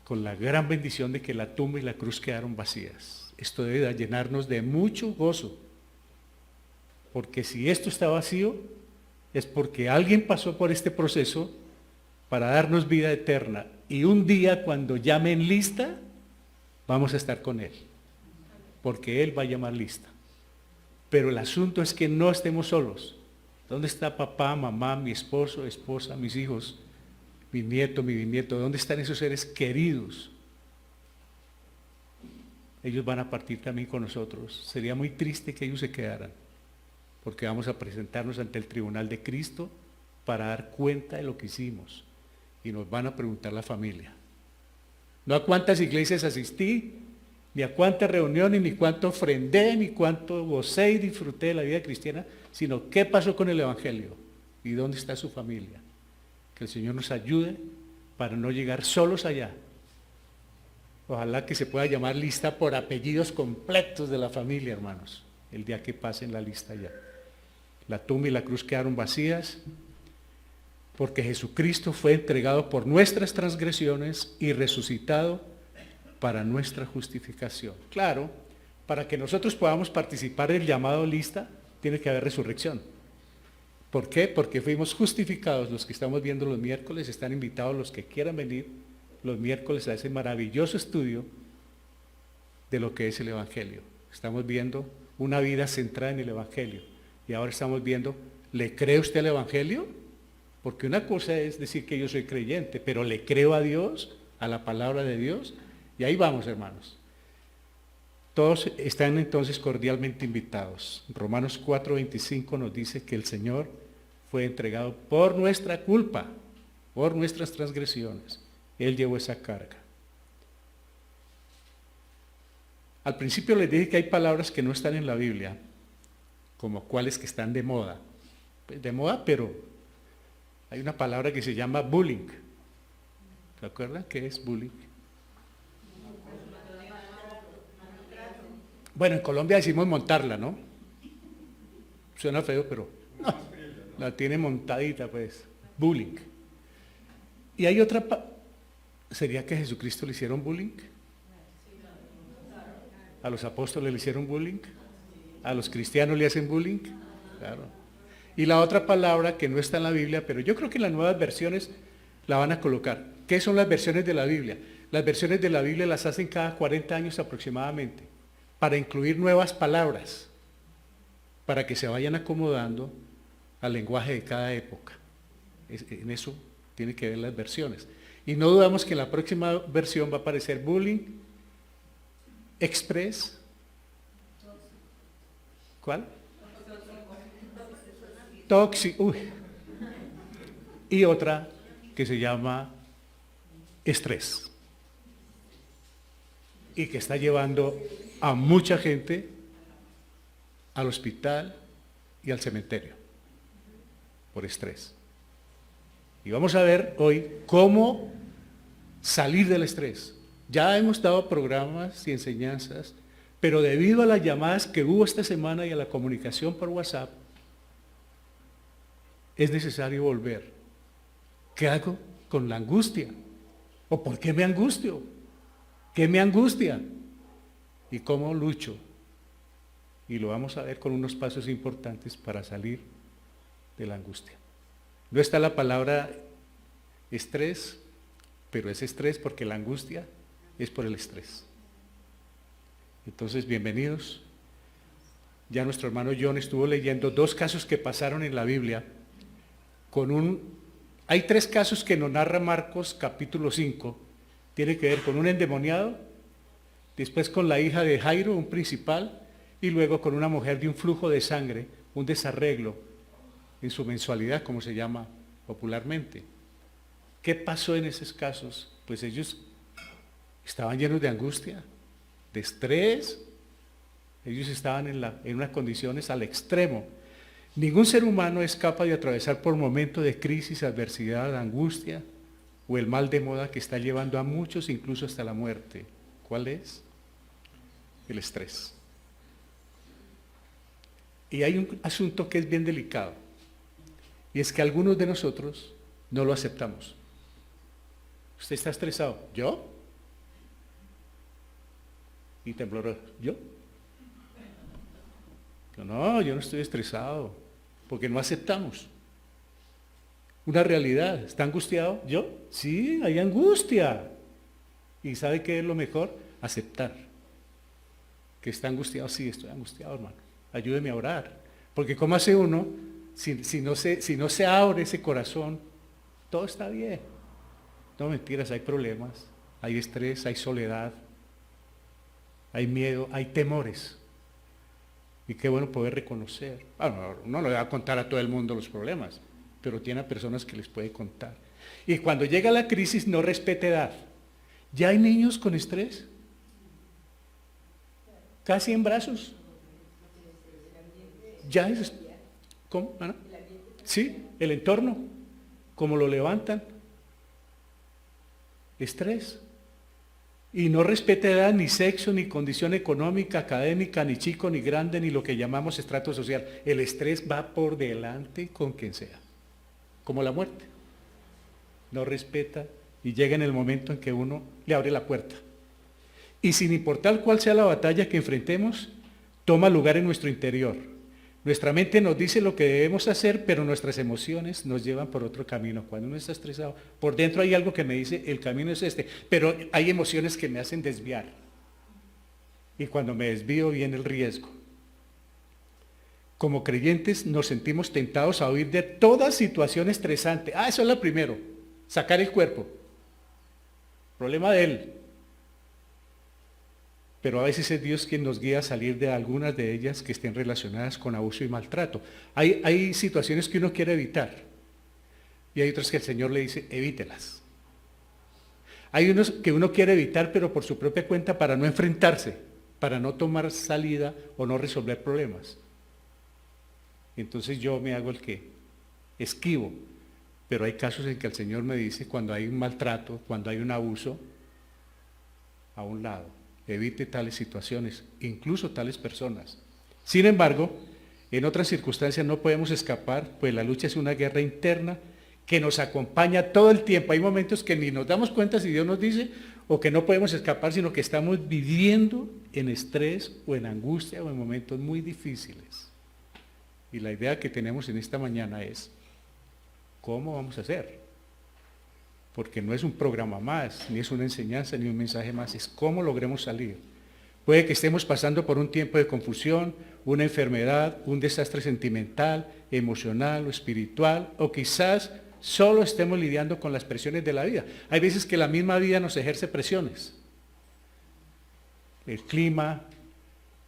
con la gran bendición de que la tumba y la cruz quedaron vacías. Esto debe llenarnos de mucho gozo, porque si esto está vacío, es porque alguien pasó por este proceso para darnos vida eterna, y un día cuando llamen lista, vamos a estar con Él, porque Él va a llamar lista. Pero el asunto es que no estemos solos. ¿Dónde está papá, mamá, mi esposo, esposa, mis hijos, mi nieto, mi bisnieto? ¿Dónde están esos seres queridos? Ellos van a partir también con nosotros. Sería muy triste que ellos se quedaran, porque vamos a presentarnos ante el tribunal de Cristo para dar cuenta de lo que hicimos, y nos van a preguntar la familia. No a cuántas iglesias asistí, ni a cuántas reuniones, ni cuánto ofrendé, ni cuánto gocé y disfruté de la vida cristiana, sino qué pasó con el Evangelio y dónde está su familia. Que el Señor nos ayude para no llegar solos allá. Ojalá que se pueda llamar lista por apellidos completos de la familia, hermanos, el día que pasen la lista ya. La tumba y la cruz quedaron vacías porque Jesucristo fue entregado por nuestras transgresiones y resucitado para nuestra justificación. Claro, para que nosotros podamos participar del llamado lista, tiene que haber resurrección. ¿Por qué? Porque fuimos justificados. Los que estamos viendo los miércoles, están invitados los que quieran venir los miércoles a ese maravilloso estudio de lo que es el Evangelio. Estamos viendo una vida centrada en el Evangelio. Y ahora estamos viendo, ¿le cree usted al Evangelio? Porque una cosa es decir que yo soy creyente, pero ¿le creo a Dios, a la palabra de Dios? Y ahí vamos, hermanos. Todos están entonces cordialmente invitados. Romanos 4:25 nos dice que el Señor fue entregado por nuestra culpa, por nuestras transgresiones. Él llevó esa carga. Al principio les dije que hay palabras que no están en la Biblia, como cuáles que están de moda. Pues de moda, pero hay una palabra que se llama bullying. ¿Se acuerdan qué es bullying? Bueno, en Colombia decimos montarla, ¿no? Suena feo, pero no, la tiene montadita, pues. Bullying. Y hay otra, ¿sería que a Jesucristo le hicieron bullying? ¿A los apóstoles le hicieron bullying? ¿A los cristianos le hacen bullying? Claro. Y la otra palabra que no está en la Biblia, pero yo creo que en las nuevas versiones la van a colocar. ¿Qué son las versiones de la Biblia? Las versiones de la Biblia las hacen cada 40 años aproximadamente, para incluir nuevas palabras, para que se vayan acomodando al lenguaje de cada época. En eso tiene que ver las versiones. Y no dudamos que en la próxima versión va a aparecer bullying, express, ¿cuál? Tóxico, y otra que se llama estrés, y que está llevando a mucha gente al hospital y al cementerio por estrés. Y vamos a ver hoy cómo salir del estrés. Ya hemos dado programas y enseñanzas, pero debido a las llamadas que hubo esta semana y a la comunicación por WhatsApp, es necesario volver. ¿Qué hago con la angustia? ¿O por qué me angustio? ¿Qué me angustia? ¿Y cómo lucho? Y lo vamos a ver con unos pasos importantes para salir de la angustia. No está la palabra estrés, pero es estrés porque la angustia es por el estrés. Entonces, bienvenidos. Ya nuestro hermano John estuvo leyendo 2 casos que pasaron en la Biblia. Hay 3 casos que nos narra Marcos capítulo 5. Tiene que ver con un endemoniado, después con la hija de Jairo, un principal, y luego con una mujer de un flujo de sangre, un desarreglo en su mensualidad, como se llama popularmente. ¿Qué pasó en esos casos? Pues ellos estaban llenos de angustia, de estrés. Ellos estaban en unas condiciones al extremo. Ningún ser humano es capaz de atravesar por momentos de crisis, adversidad, angustia o el mal de moda que está llevando a muchos incluso hasta la muerte. ¿Cuál es? El estrés. Y hay un asunto que es bien delicado, y es que algunos de nosotros no lo aceptamos. ¿Usted está estresado? ¿Yo? Y tembloroso, ¿yo? No, yo no estoy estresado, porque no aceptamos una realidad. ¿Está angustiado? ¿Yo? Sí, hay angustia. ¿Y sabe qué es lo mejor? Aceptar que está angustiado. Sí, estoy angustiado, hermano. Ayúdeme a orar. Porque ¿cómo hace uno si no se abre ese corazón? Todo está bien. No, mentiras, hay problemas, hay estrés, hay soledad, hay miedo, hay temores. Y qué bueno poder reconocer. Bueno, no le va a contar a todo el mundo los problemas, pero tiene a personas que les puede contar. Y cuando llega la crisis, no respete edad. ¿Ya hay niños con estrés? ¿Casi en brazos? ¿Ya es? ¿Cómo, Ana? Sí, el entorno, cómo lo levantan. Estrés. Y no respeta edad, ni sexo, ni condición económica, académica, ni chico, ni grande, ni lo que llamamos estrato social. El estrés va por delante con quien sea, como la muerte. No respeta y llega en el momento en que uno le abre la puerta. Y sin importar cuál sea la batalla que enfrentemos, toma lugar en nuestro interior. Nuestra mente nos dice lo que debemos hacer, pero nuestras emociones nos llevan por otro camino. Cuando uno está estresado, por dentro hay algo que me dice, el camino es este, pero hay emociones que me hacen desviar. Y cuando me desvío viene el riesgo. Como creyentes nos sentimos tentados a huir de toda situación estresante. Eso es lo primero, sacar el cuerpo. Problema de él. Pero a veces es Dios quien nos guía a salir de algunas de ellas que estén relacionadas con abuso y maltrato. Hay situaciones que uno quiere evitar y hay otras que el Señor le dice, evítelas. Hay unos que uno quiere evitar, pero por su propia cuenta para no enfrentarse, para no tomar salida o no resolver problemas. Entonces yo me hago el que esquivo, pero hay casos en que el Señor me dice, cuando hay un maltrato, cuando hay un abuso, a un lado. Evite tales situaciones, incluso tales personas. Sin embargo, en otras circunstancias no podemos escapar, pues la lucha es una guerra interna que nos acompaña todo el tiempo. Hay momentos que ni nos damos cuenta si Dios nos dice, o que no podemos escapar, sino que estamos viviendo en estrés o en angustia o en momentos muy difíciles. Y la idea que tenemos en esta mañana es, ¿cómo vamos a hacer? Porque no es un programa más, ni es una enseñanza, ni un mensaje más, es cómo logremos salir. Puede que estemos pasando por un tiempo de confusión, una enfermedad, un desastre sentimental, emocional o espiritual, o quizás solo estemos lidiando con las presiones de la vida. Hay veces que la misma vida nos ejerce presiones. El clima,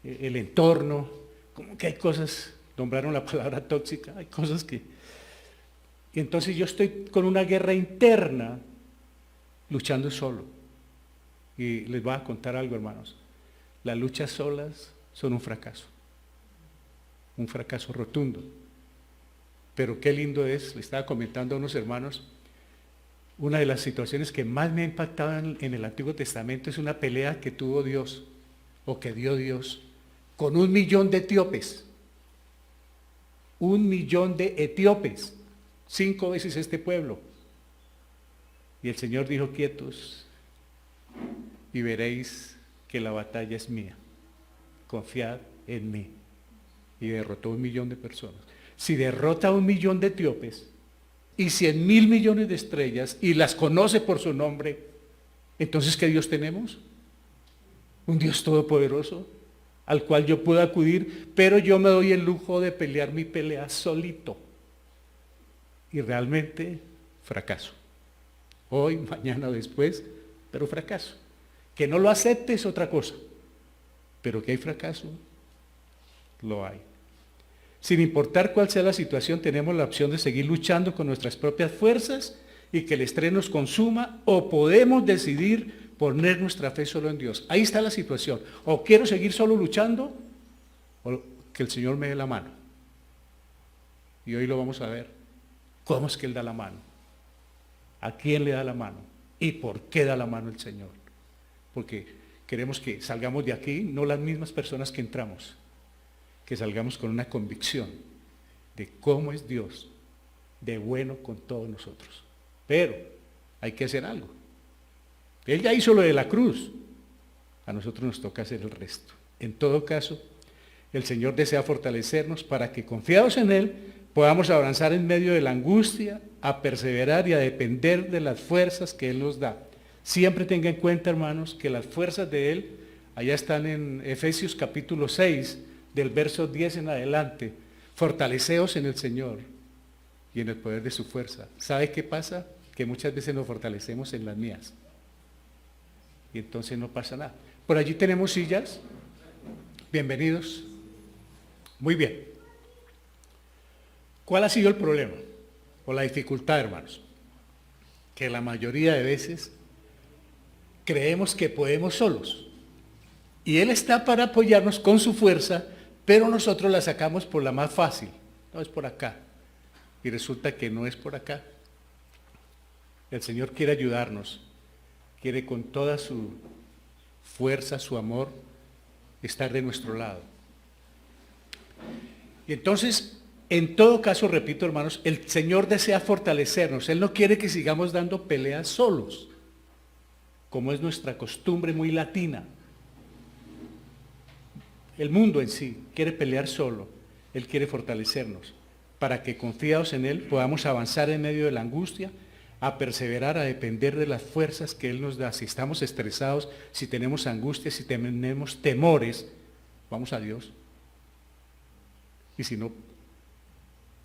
el entorno, como que hay cosas, nombraron la palabra tóxica, hay cosas que... Y entonces yo estoy con una guerra interna, luchando solo. Y les voy a contar algo, hermanos. Las luchas solas son un fracaso rotundo. Pero qué lindo es, le estaba comentando a unos hermanos, una de las situaciones que más me ha impactado en el Antiguo Testamento es una pelea que tuvo Dios, o que dio Dios, con 1 millón de etíopes. 1 millón de etíopes. 5 veces este pueblo. Y el Señor dijo, quietos, y veréis que la batalla es mía. Confiad en mí. Y derrotó 1 millón de personas. Si derrota a 1 millón de etíopes, y 100.000 millones de estrellas, y las conoce por su nombre, entonces ¿qué Dios tenemos? Un Dios todopoderoso, al cual yo puedo acudir, pero yo me doy el lujo de pelear mi pelea solito. Y realmente fracaso. Hoy, mañana, después, pero fracaso. Que no lo acepte es otra cosa, pero que hay fracaso, lo hay. Sin importar cuál sea la situación, tenemos la opción de seguir luchando con nuestras propias fuerzas y que el estrés nos consuma, o podemos decidir poner nuestra fe solo en Dios. Ahí está la situación. O quiero seguir solo luchando, o que el Señor me dé la mano. Y hoy lo vamos a ver. ¿Cómo es que Él da la mano? ¿A quién le da la mano? ¿Y por qué da la mano el Señor? Porque queremos que salgamos de aquí, no las mismas personas que entramos, que salgamos con una convicción de cómo es Dios, de bueno con todos nosotros. Pero hay que hacer algo. Él ya hizo lo de la cruz. A nosotros nos toca hacer el resto. En todo caso, el Señor desea fortalecernos para que, confiados en Él, podamos avanzar en medio de la angustia, a perseverar y a depender de las fuerzas que Él nos da. Siempre tenga en cuenta, hermanos, que las fuerzas de Él, allá están en Efesios capítulo 6, del verso 10 en adelante. Fortaleceos en el Señor y en el poder de su fuerza. ¿Sabe qué pasa? Que muchas veces nos fortalecemos en las mías. Y entonces no pasa nada. Por allí tenemos sillas. Bienvenidos. Muy bien. ¿Cuál ha sido el problema o la dificultad, hermanos? Que la mayoría de veces creemos que podemos solos. Y Él está para apoyarnos con su fuerza, pero nosotros la sacamos por la más fácil. No es por acá. Y resulta que no es por acá. El Señor quiere ayudarnos. Quiere con toda su fuerza, su amor, estar de nuestro lado. Y entonces, en todo caso, repito, hermanos, el Señor desea fortalecernos. Él no quiere que sigamos dando peleas solos, como es nuestra costumbre muy latina. El mundo en sí quiere pelear solo. Él quiere fortalecernos para que, confiados en Él, podamos avanzar en medio de la angustia, a perseverar, a depender de las fuerzas que Él nos da. Si estamos estresados, si tenemos angustia, si tenemos temores, vamos a Dios. Y si no,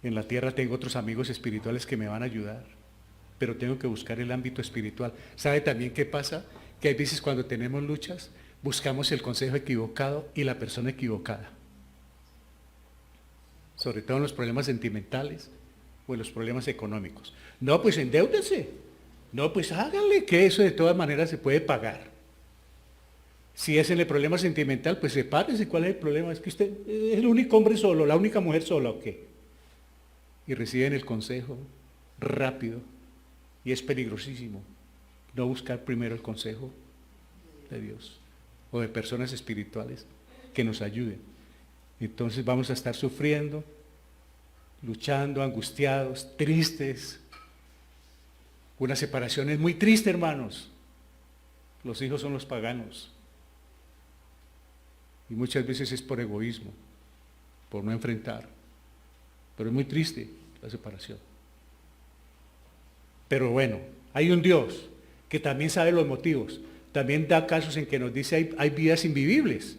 en la tierra tengo otros amigos espirituales que me van a ayudar, pero tengo que buscar el ámbito espiritual. ¿Sabe también qué pasa? Que hay veces cuando tenemos luchas, buscamos el consejo equivocado y la persona equivocada. Sobre todo en los problemas sentimentales o en los problemas económicos. No, pues endeúdese. No, pues hágale, que eso de todas maneras se puede pagar. Si es en el problema sentimental, pues sepárese. ¿Cuál es el problema? Es que usted es el único hombre solo, la única mujer sola, ¿o qué? Y reciben el consejo rápido. Y es peligrosísimo no buscar primero el consejo de Dios o de personas espirituales que nos ayuden. Entonces vamos a estar sufriendo, luchando, angustiados, tristes. Una separación es muy triste, hermanos. Los hijos son los paganos. Y muchas veces es por egoísmo, por no enfrentar. Pero es muy triste la separación. Pero bueno, hay un Dios que también sabe los motivos. También da casos en que nos dice hay vidas invivibles.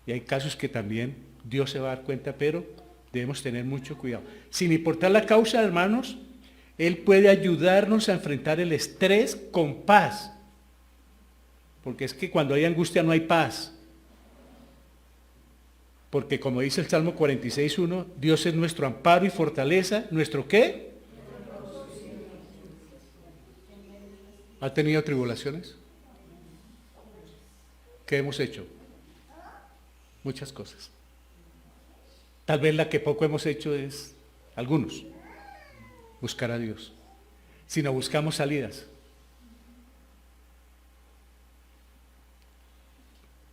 Y hay casos que también Dios se va a dar cuenta, pero debemos tener mucho cuidado. Sin importar la causa, hermanos, Él puede ayudarnos a enfrentar el estrés con paz. Porque es que cuando hay angustia no hay paz. Porque como dice el Salmo 46:1, Dios es nuestro amparo y fortaleza. ¿Nuestro qué? ¿Ha tenido tribulaciones? ¿Qué hemos hecho? Muchas cosas. Tal vez la que poco hemos hecho es, algunos, buscar a Dios. Si no buscamos salidas.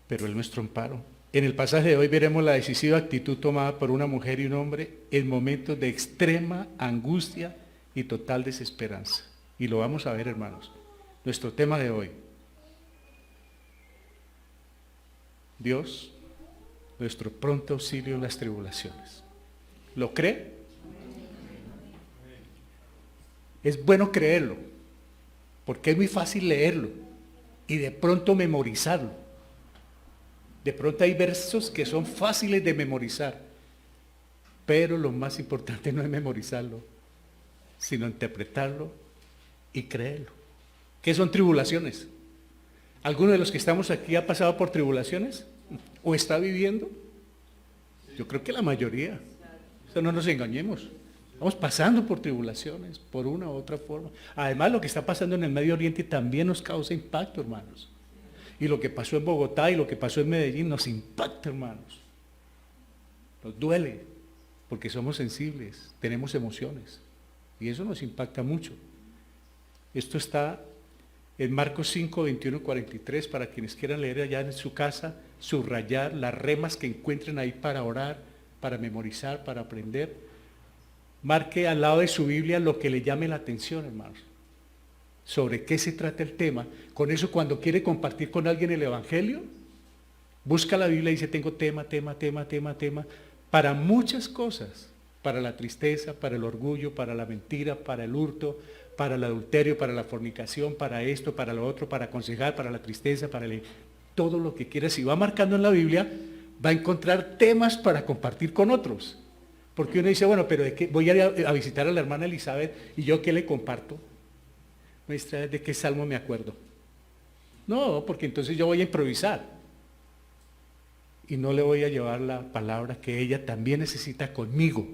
Pero Él es nuestro amparo. En el pasaje de hoy veremos la decisiva actitud tomada por una mujer y un hombre en momentos de extrema angustia y total desesperanza. Y lo vamos a ver, hermanos. Nuestro tema de hoy. Dios, nuestro pronto auxilio en las tribulaciones. ¿Lo cree? Es bueno creerlo, porque es muy fácil leerlo y de pronto memorizarlo. De pronto hay versos que son fáciles de memorizar, pero lo más importante no es memorizarlo, sino interpretarlo y creerlo. ¿Qué son tribulaciones? ¿Alguno de los que estamos aquí ha pasado por tribulaciones? ¿O está viviendo? Yo creo que la mayoría. O sea, no nos engañemos. Estamos pasando por tribulaciones, por una u otra forma. Además, lo que está pasando en el Medio Oriente también nos causa impacto, hermanos. Y lo que pasó en Bogotá y lo que pasó en Medellín nos impacta, hermanos. Nos duele, porque somos sensibles, tenemos emociones. Y eso nos impacta mucho. Esto está en Marcos 5, 21, 43, para quienes quieran leer allá en su casa, subrayar las remas que encuentren ahí para orar, para memorizar, para aprender. Marque al lado de su Biblia lo que le llame la atención, hermanos. sobre qué se trata el tema. Con eso, cuando quiere compartir con alguien el Evangelio, busca la Biblia y dice, tengo tema, para muchas cosas, para la tristeza, para el orgullo, para la mentira, para el hurto, para el adulterio, para la fornicación, para esto, para lo otro, para aconsejar, para la tristeza, todo lo que quiera. Si va marcando en la Biblia, va a encontrar temas para compartir con otros. Porque uno dice, bueno, pero ¿de qué? Voy a ir a visitar a la hermana Elizabeth y yo ¿qué le comparto? Maestra, ¿de qué salmo me acuerdo? No, porque entonces yo voy a improvisar. Y no le voy a llevar la palabra que ella también necesita conmigo.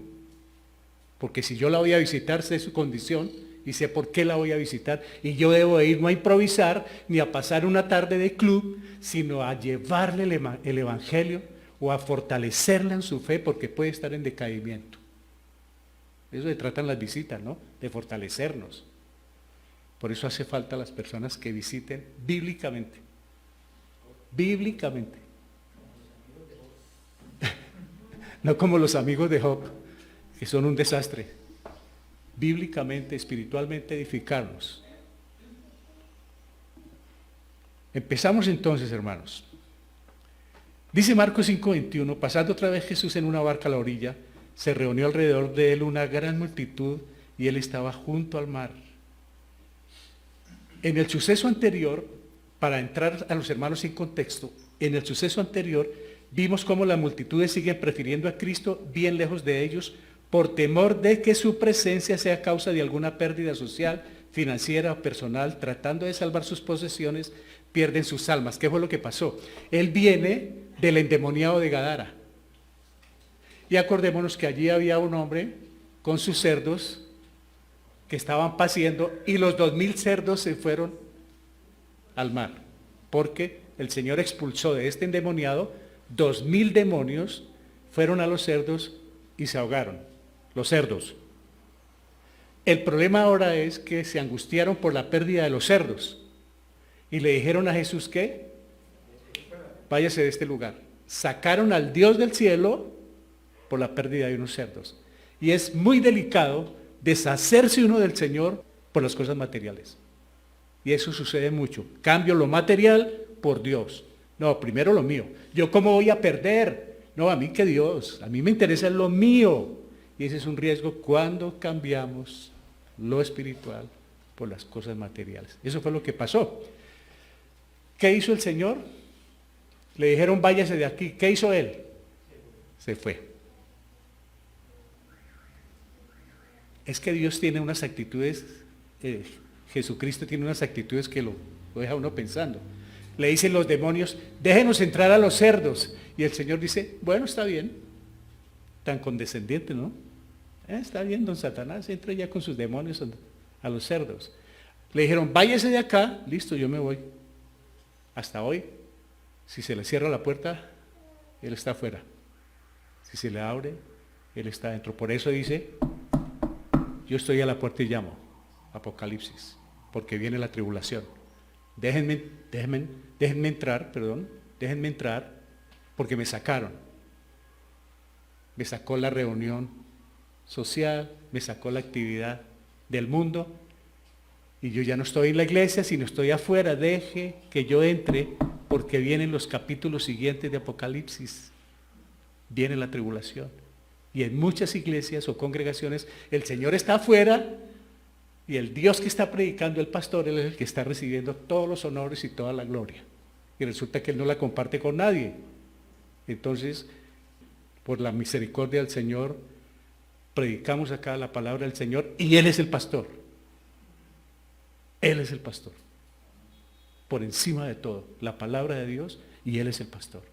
Porque si yo la voy a visitar, sé su condición y sé por qué la voy a visitar. Y yo debo ir no a improvisar ni a pasar una tarde de club, sino a llevarle el Evangelio o a fortalecerla en su fe porque puede estar en decaimiento. Eso se tratan las visitas, ¿no? De fortalecernos. Por eso hace falta las personas que visiten bíblicamente. Bíblicamente. No como los amigos de Job, que son un desastre. Bíblicamente, espiritualmente edificarnos. Empezamos entonces, hermanos. Dice Marcos 5:21, pasando otra vez Jesús en una barca a la orilla, se reunió alrededor de él una gran multitud y él estaba junto al mar. En el suceso anterior, para entrar a los hermanos en contexto, en el suceso anterior vimos cómo las multitudes siguen prefiriendo a Cristo bien lejos de ellos por temor de que su presencia sea causa de alguna pérdida social, financiera o personal, tratando de salvar sus posesiones, pierden sus almas. ¿Qué fue lo que pasó? Él viene del endemoniado de Gadara. Y acordémonos que allí había un hombre con sus cerdos que estaban paciendo y los 2000 cerdos se fueron al mar, porque el Señor expulsó de este endemoniado 2000 demonios, fueron a los cerdos y se ahogaron, los cerdos. El problema ahora es que se angustiaron por la pérdida de los cerdos y le dijeron a Jesús que váyase de este lugar. Sacaron al Dios del cielo por la pérdida de unos cerdos. Y es muy delicado deshacerse uno del Señor por las cosas materiales. Y eso sucede mucho. Cambio lo material por Dios. No, primero lo mío. ¿Yo cómo voy a perder? No, a mí que Dios. A mí me interesa lo mío. Y ese es un riesgo cuando cambiamos lo espiritual por las cosas materiales. Eso fue lo que pasó. ¿Qué hizo el Señor? Le dijeron, váyase de aquí. ¿Qué hizo Él? Se fue. Es que Dios tiene unas actitudes, Jesucristo tiene unas actitudes que lo deja uno pensando. Le dicen los demonios, déjenos entrar a los cerdos. Y el Señor dice, bueno, está bien. Tan condescendiente, ¿no? Está bien, don Satanás, entra ya con sus demonios a los cerdos. Le dijeron, váyase de acá, listo, yo me voy. Hasta hoy, si se le cierra la puerta, Él está afuera. Si se le abre, Él está adentro. Por eso dice, yo estoy a la puerta y llamo. Apocalipsis, porque viene la tribulación. Déjenme entrar, porque me sacaron. Me sacó la reunión social, me sacó la actividad del mundo, y yo ya no estoy en la iglesia, sino estoy afuera. Deje que yo entre, porque vienen los capítulos siguientes de Apocalipsis. Viene la tribulación. Y en muchas iglesias o congregaciones el Señor está afuera y el Dios que está predicando el pastor, Él es el que está recibiendo todos los honores y toda la gloria. Y resulta que Él no la comparte con nadie. Entonces, por la misericordia del Señor, predicamos acá la palabra del Señor y Él es el pastor. Él es el pastor. Por encima de todo, la palabra de Dios y Él es el pastor.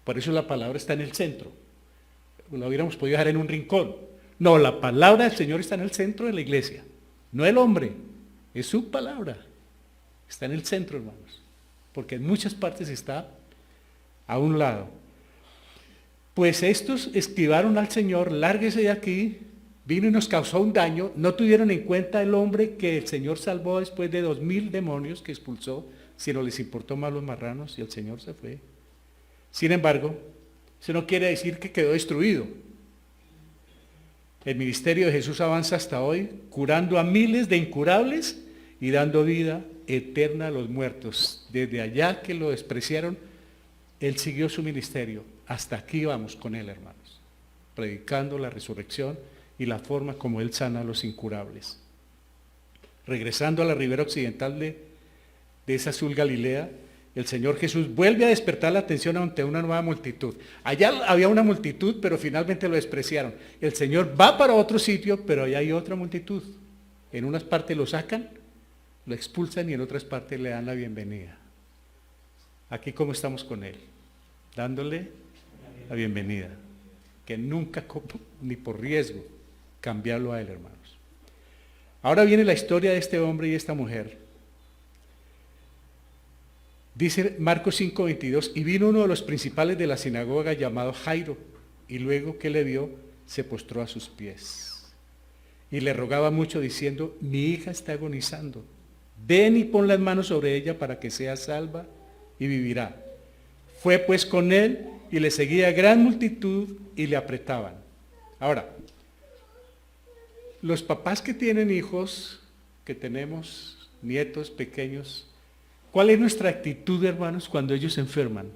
Por eso la palabra está en el centro. Lo hubiéramos podido dejar en un rincón. No, la palabra del Señor está en el centro de la iglesia. No el hombre, es su palabra. Está en el centro, hermanos. Porque en muchas partes está a un lado. Pues estos esquivaron al Señor, lárguese de aquí, vino y nos causó un daño. No tuvieron en cuenta el hombre que el Señor salvó después de 2000 demonios que expulsó, sino les importó más los marranos y el Señor se fue. Sin embargo, eso no quiere decir que quedó destruido. El ministerio de Jesús avanza hasta hoy, curando a miles de incurables y dando vida eterna a los muertos. Desde allá que lo despreciaron, él siguió su ministerio. Hasta aquí vamos con él, hermanos, predicando la resurrección y la forma como él sana a los incurables. Regresando a la ribera occidental de esa azul Galilea, el Señor Jesús vuelve a despertar la atención ante una nueva multitud. Allá había una multitud, pero finalmente lo despreciaron. El Señor va para otro sitio, pero allá hay otra multitud. En unas partes lo sacan, lo expulsan y en otras partes le dan la bienvenida. Aquí cómo estamos con él, dándole la bienvenida, que nunca ni por riesgo cambiarlo a él, hermanos. Ahora viene la historia de este hombre y esta mujer. Dice Marcos 5:22, y vino uno de los principales de la sinagoga llamado Jairo, y luego que le vio, se postró a sus pies. Y le rogaba mucho diciendo, mi hija está agonizando, ven y pon las manos sobre ella para que sea salva y vivirá. Fue pues con él y le seguía gran multitud y le apretaban. Ahora, los papás que tienen hijos, que tenemos nietos pequeños, ¿cuál es nuestra actitud, hermanos, cuando ellos se enferman?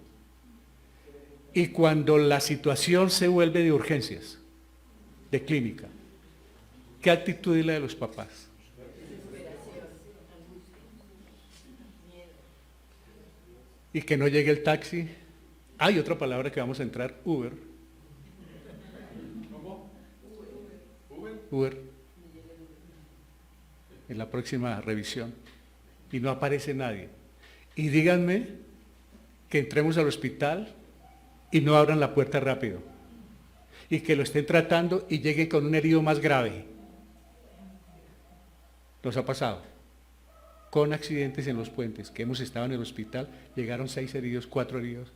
Y cuando la situación se vuelve de urgencias, de clínica. ¿Qué actitud es la de los papás? Y que no llegue el taxi. Hay otra palabra que vamos a entrar, Uber. ¿Cómo? Uber. En la próxima revisión. Y no aparece nadie. Y díganme que entremos al hospital y no abran la puerta rápido. Y que lo estén tratando y llegue con un herido más grave. Nos ha pasado. Con accidentes en los puentes, que hemos estado en el hospital, llegaron 6 heridos, 4 heridos.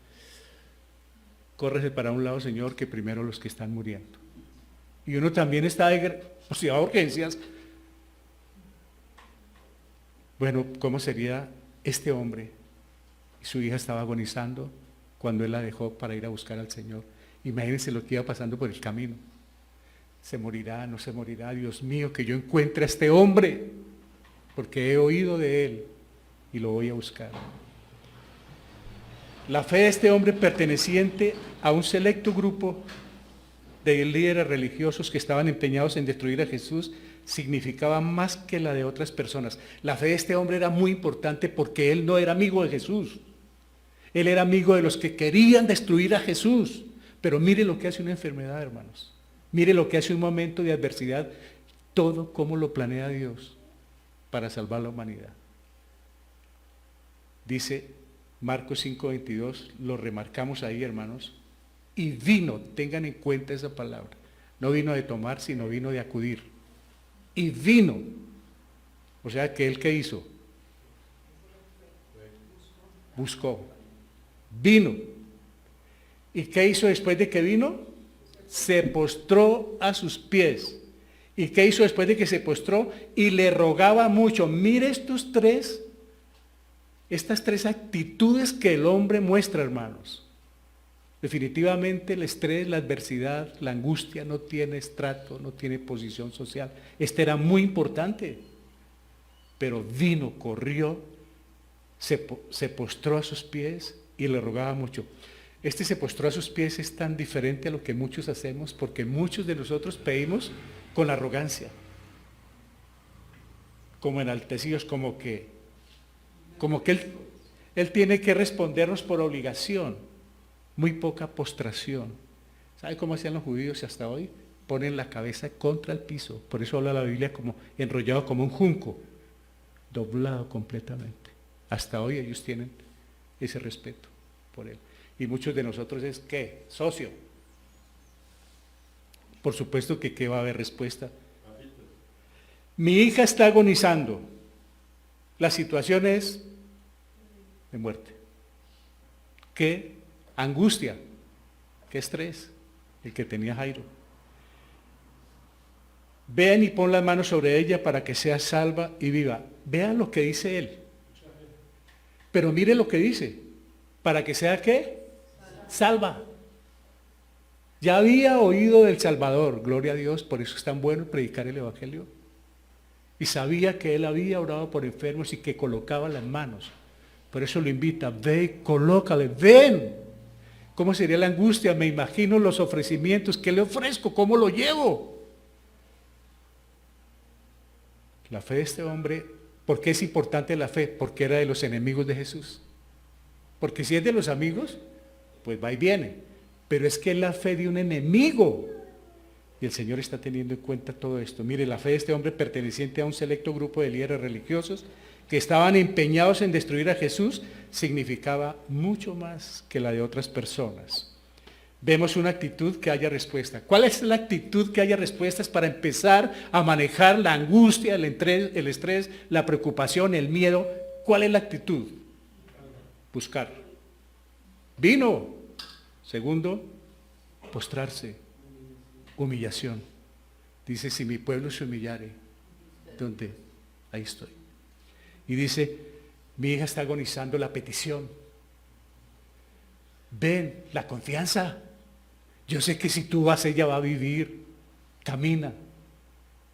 Córrese para un lado, Señor, que primero los que están muriendo. Y uno también está de urgencias. Bueno, ¿cómo sería este hombre? Su hija estaba agonizando cuando él la dejó para ir a buscar al Señor. Imagínense lo que iba pasando por el camino. ¿Se morirá? ¿No se morirá? Dios mío, que yo encuentre a este hombre, porque he oído de él y lo voy a buscar. La fe de este hombre, perteneciente a un selecto grupo de líderes religiosos que estaban empeñados en destruir a Jesús, significaba más que la de otras personas. La fe de este hombre era muy importante porque él no era amigo de Jesús. Él era amigo de los que querían destruir a Jesús. Pero mire lo que hace una enfermedad, hermanos. Mire lo que hace un momento de adversidad. Todo como lo planea Dios para salvar la humanidad. Dice Marcos 5:22, lo remarcamos ahí, hermanos. Y vino, tengan en cuenta esa palabra. No vino de tomar, sino vino de acudir. Y vino. O sea que él, ¿qué hizo? Buscó. Vino. ¿Y qué hizo después de que vino? Se postró a sus pies. ¿Y qué hizo después de que se postró? Y le rogaba mucho. Mire estas tres actitudes que el hombre muestra, hermanos. Definitivamente el estrés, la adversidad, la angustia no tiene estrato, no tiene posición social. Este era muy importante. Pero vino, corrió, se postró a sus pies y le rogaba mucho. Este se postró a sus pies es tan diferente a lo que muchos hacemos, porque muchos de nosotros pedimos con arrogancia, como enaltecidos, como que él tiene que respondernos por obligación, muy poca postración. ¿Sabe cómo hacían los judíos hasta hoy? Ponen la cabeza contra el piso, por eso habla la Biblia como enrollado como un junco, doblado completamente. Hasta hoy ellos tienen ese respeto por él. Y muchos de nosotros es, ¿qué? Socio. Por supuesto que ¿qué va a haber respuesta? Mi hija está agonizando. La situación es de muerte. ¿Qué angustia? ¿Qué estrés? El que tenía Jairo. Ven y pon las manos sobre ella para que sea salva y viva. Vean lo que dice él. Pero mire lo que dice. ¿Para que sea qué? Salva. Ya había oído del Salvador, gloria a Dios, por eso es tan bueno predicar el Evangelio. Y sabía que él había orado por enfermos y que colocaba las manos. Por eso lo invita, ve, colócale, ven. ¿Cómo sería la angustia? Me imagino los ofrecimientos. ¿Qué le ofrezco? ¿Cómo lo llevo? La fe de este hombre, ¿por qué es importante la fe? Porque era de los enemigos de Jesús. Porque si es de los amigos, pues va y viene. Pero es que es la fe de un enemigo. Y el Señor está teniendo en cuenta todo esto. Mire, la fe de este hombre perteneciente a un selecto grupo de líderes religiosos que estaban empeñados en destruir a Jesús, significaba mucho más que la de otras personas. Vemos una actitud que haya respuesta. ¿Cuál es la actitud que haya respuestas para empezar a manejar la angustia, el estrés, la preocupación, el miedo? ¿Cuál es la actitud? Buscar. Vino. Segundo, postrarse. Humillación. Dice, si mi pueblo se humillare, ¿dónde? Ahí estoy. Y dice, mi hija está agonizando, la petición. Ven, la confianza. Yo sé que si tú vas, ella va a vivir. Camina.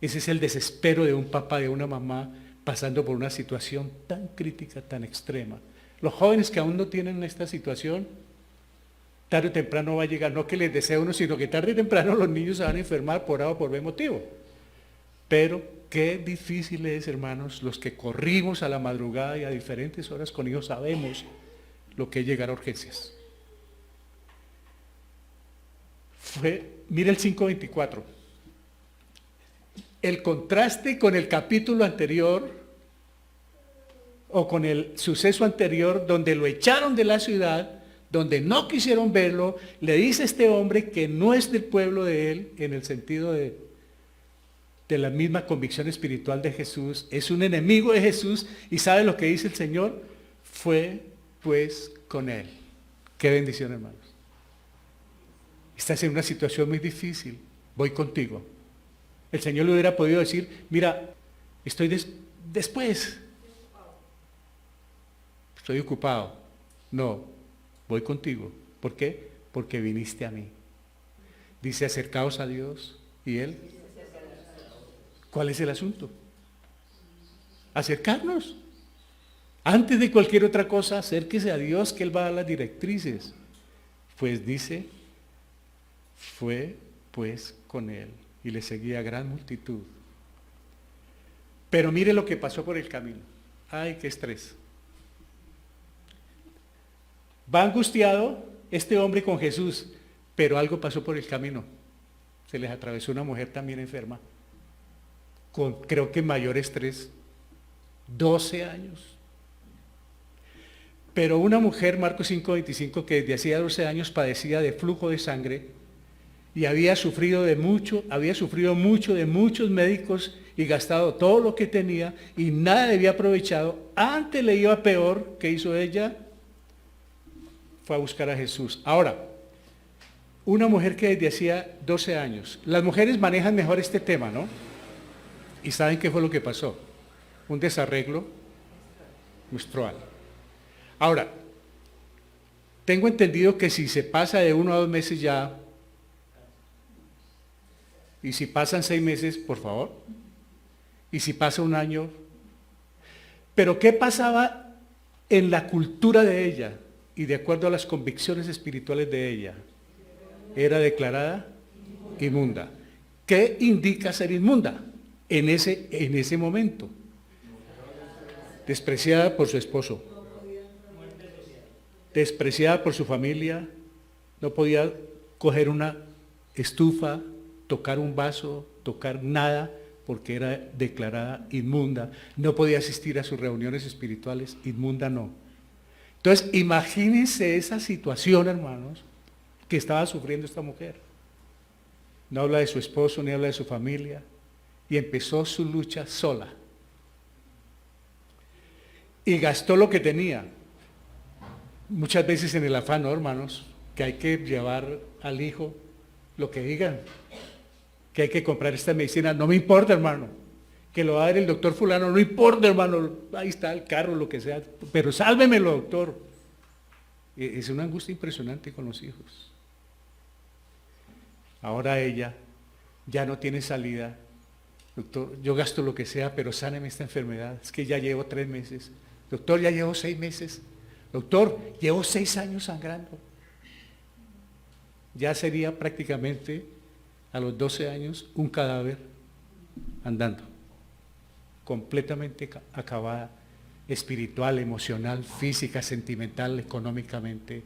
Ese es el desespero de un papá, de una mamá, pasando por una situación tan crítica, tan extrema. Los jóvenes que aún no tienen esta situación, tarde o temprano va a llegar, no que les desee uno, sino que tarde o temprano los niños se van a enfermar por A o por B motivo. Pero qué difícil es, hermanos, los que corrimos a la madrugada y a diferentes horas con hijos, sabemos lo que es llegar a urgencias. Mira el 5:24. El contraste con el capítulo anterior, o con el suceso anterior, donde lo echaron de la ciudad, donde no quisieron verlo, le dice a este hombre que no es del pueblo de él, en el sentido de la misma convicción espiritual de Jesús, es un enemigo de Jesús, y ¿sabe lo que dice el Señor? Fue pues con él. Qué bendición, hermanos. Estás en una situación muy difícil, voy contigo. El Señor le hubiera podido decir, mira, estoy después, estoy ocupado. No, voy contigo. ¿Por qué? Porque viniste a mí. Dice, acercaos a Dios, y Él. ¿Cuál es el asunto? Acercarnos. Antes de cualquier otra cosa, acérquese a Dios, que Él va a dar las directrices. Pues dice, fue pues con Él, y le seguía gran multitud. Pero mire lo que pasó por el camino. Ay, qué estrés. Va angustiado este hombre con Jesús, pero algo pasó por el camino. Se les atravesó una mujer también enferma, con creo que mayor estrés, 12 años. Pero una mujer, Marcos 5:25, que desde hacía 12 años padecía de flujo de sangre y había sufrido mucho de muchos médicos y gastado todo lo que tenía y nada le había aprovechado. Antes le iba peor. ¿Qué hizo ella? Fue a buscar a Jesús. Ahora, una mujer que desde hacía 12 años, las mujeres manejan mejor este tema, ¿no? ¿Y saben qué fue lo que pasó? Un desarreglo menstrual. Ahora, tengo entendido que si se pasa de 1 a 2 meses ya, y si pasan 6 meses, por favor, y si pasa 1 año, pero ¿qué pasaba en la cultura de ella? Y de acuerdo a las convicciones espirituales de ella, era declarada inmunda. ¿Qué indica ser inmunda en ese momento? Despreciada por su esposo, despreciada por su familia, no podía coger una estufa, tocar un vaso, tocar nada, porque era declarada inmunda. No podía asistir a sus reuniones espirituales, inmunda no. Entonces, imagínense esa situación, hermanos, que estaba sufriendo esta mujer. No habla de su esposo, ni habla de su familia, y empezó su lucha sola. Y gastó lo que tenía. Muchas veces en el afán, ¿no, hermanos? Que hay que llevar al hijo lo que digan, que hay que comprar esta medicina. No me importa, hermano, que lo va a dar el doctor fulano, no importa, hermano, ahí está el carro, lo que sea, pero sálvemelo, doctor. Es una angustia impresionante con los hijos. Ahora ella ya no tiene salida Doctor, yo gasto lo que sea, pero sáneme esta enfermedad. Es que ya llevo 3 meses. Doctor, ya llevo 6 meses. Doctor, llevo 6 años sangrando. Ya sería prácticamente a los 12 años un cadáver andando, completamente acabada, espiritual, emocional, física, sentimental, económicamente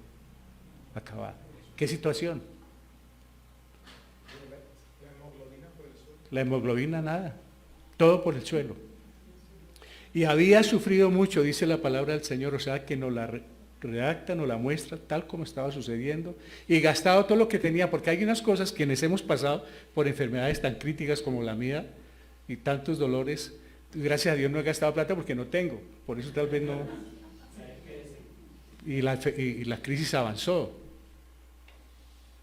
acabada. ¿Qué situación? La hemoglobina nada, todo por el suelo. Y había sufrido mucho, dice la palabra del Señor, o sea que nos la redacta, nos la muestra tal como estaba sucediendo, y gastado todo lo que tenía, porque hay unas cosas quienes hemos pasado por enfermedades tan críticas como la mía, y tantos dolores, gracias a Dios no he gastado plata porque no tengo, por eso tal vez no. Y la crisis avanzó,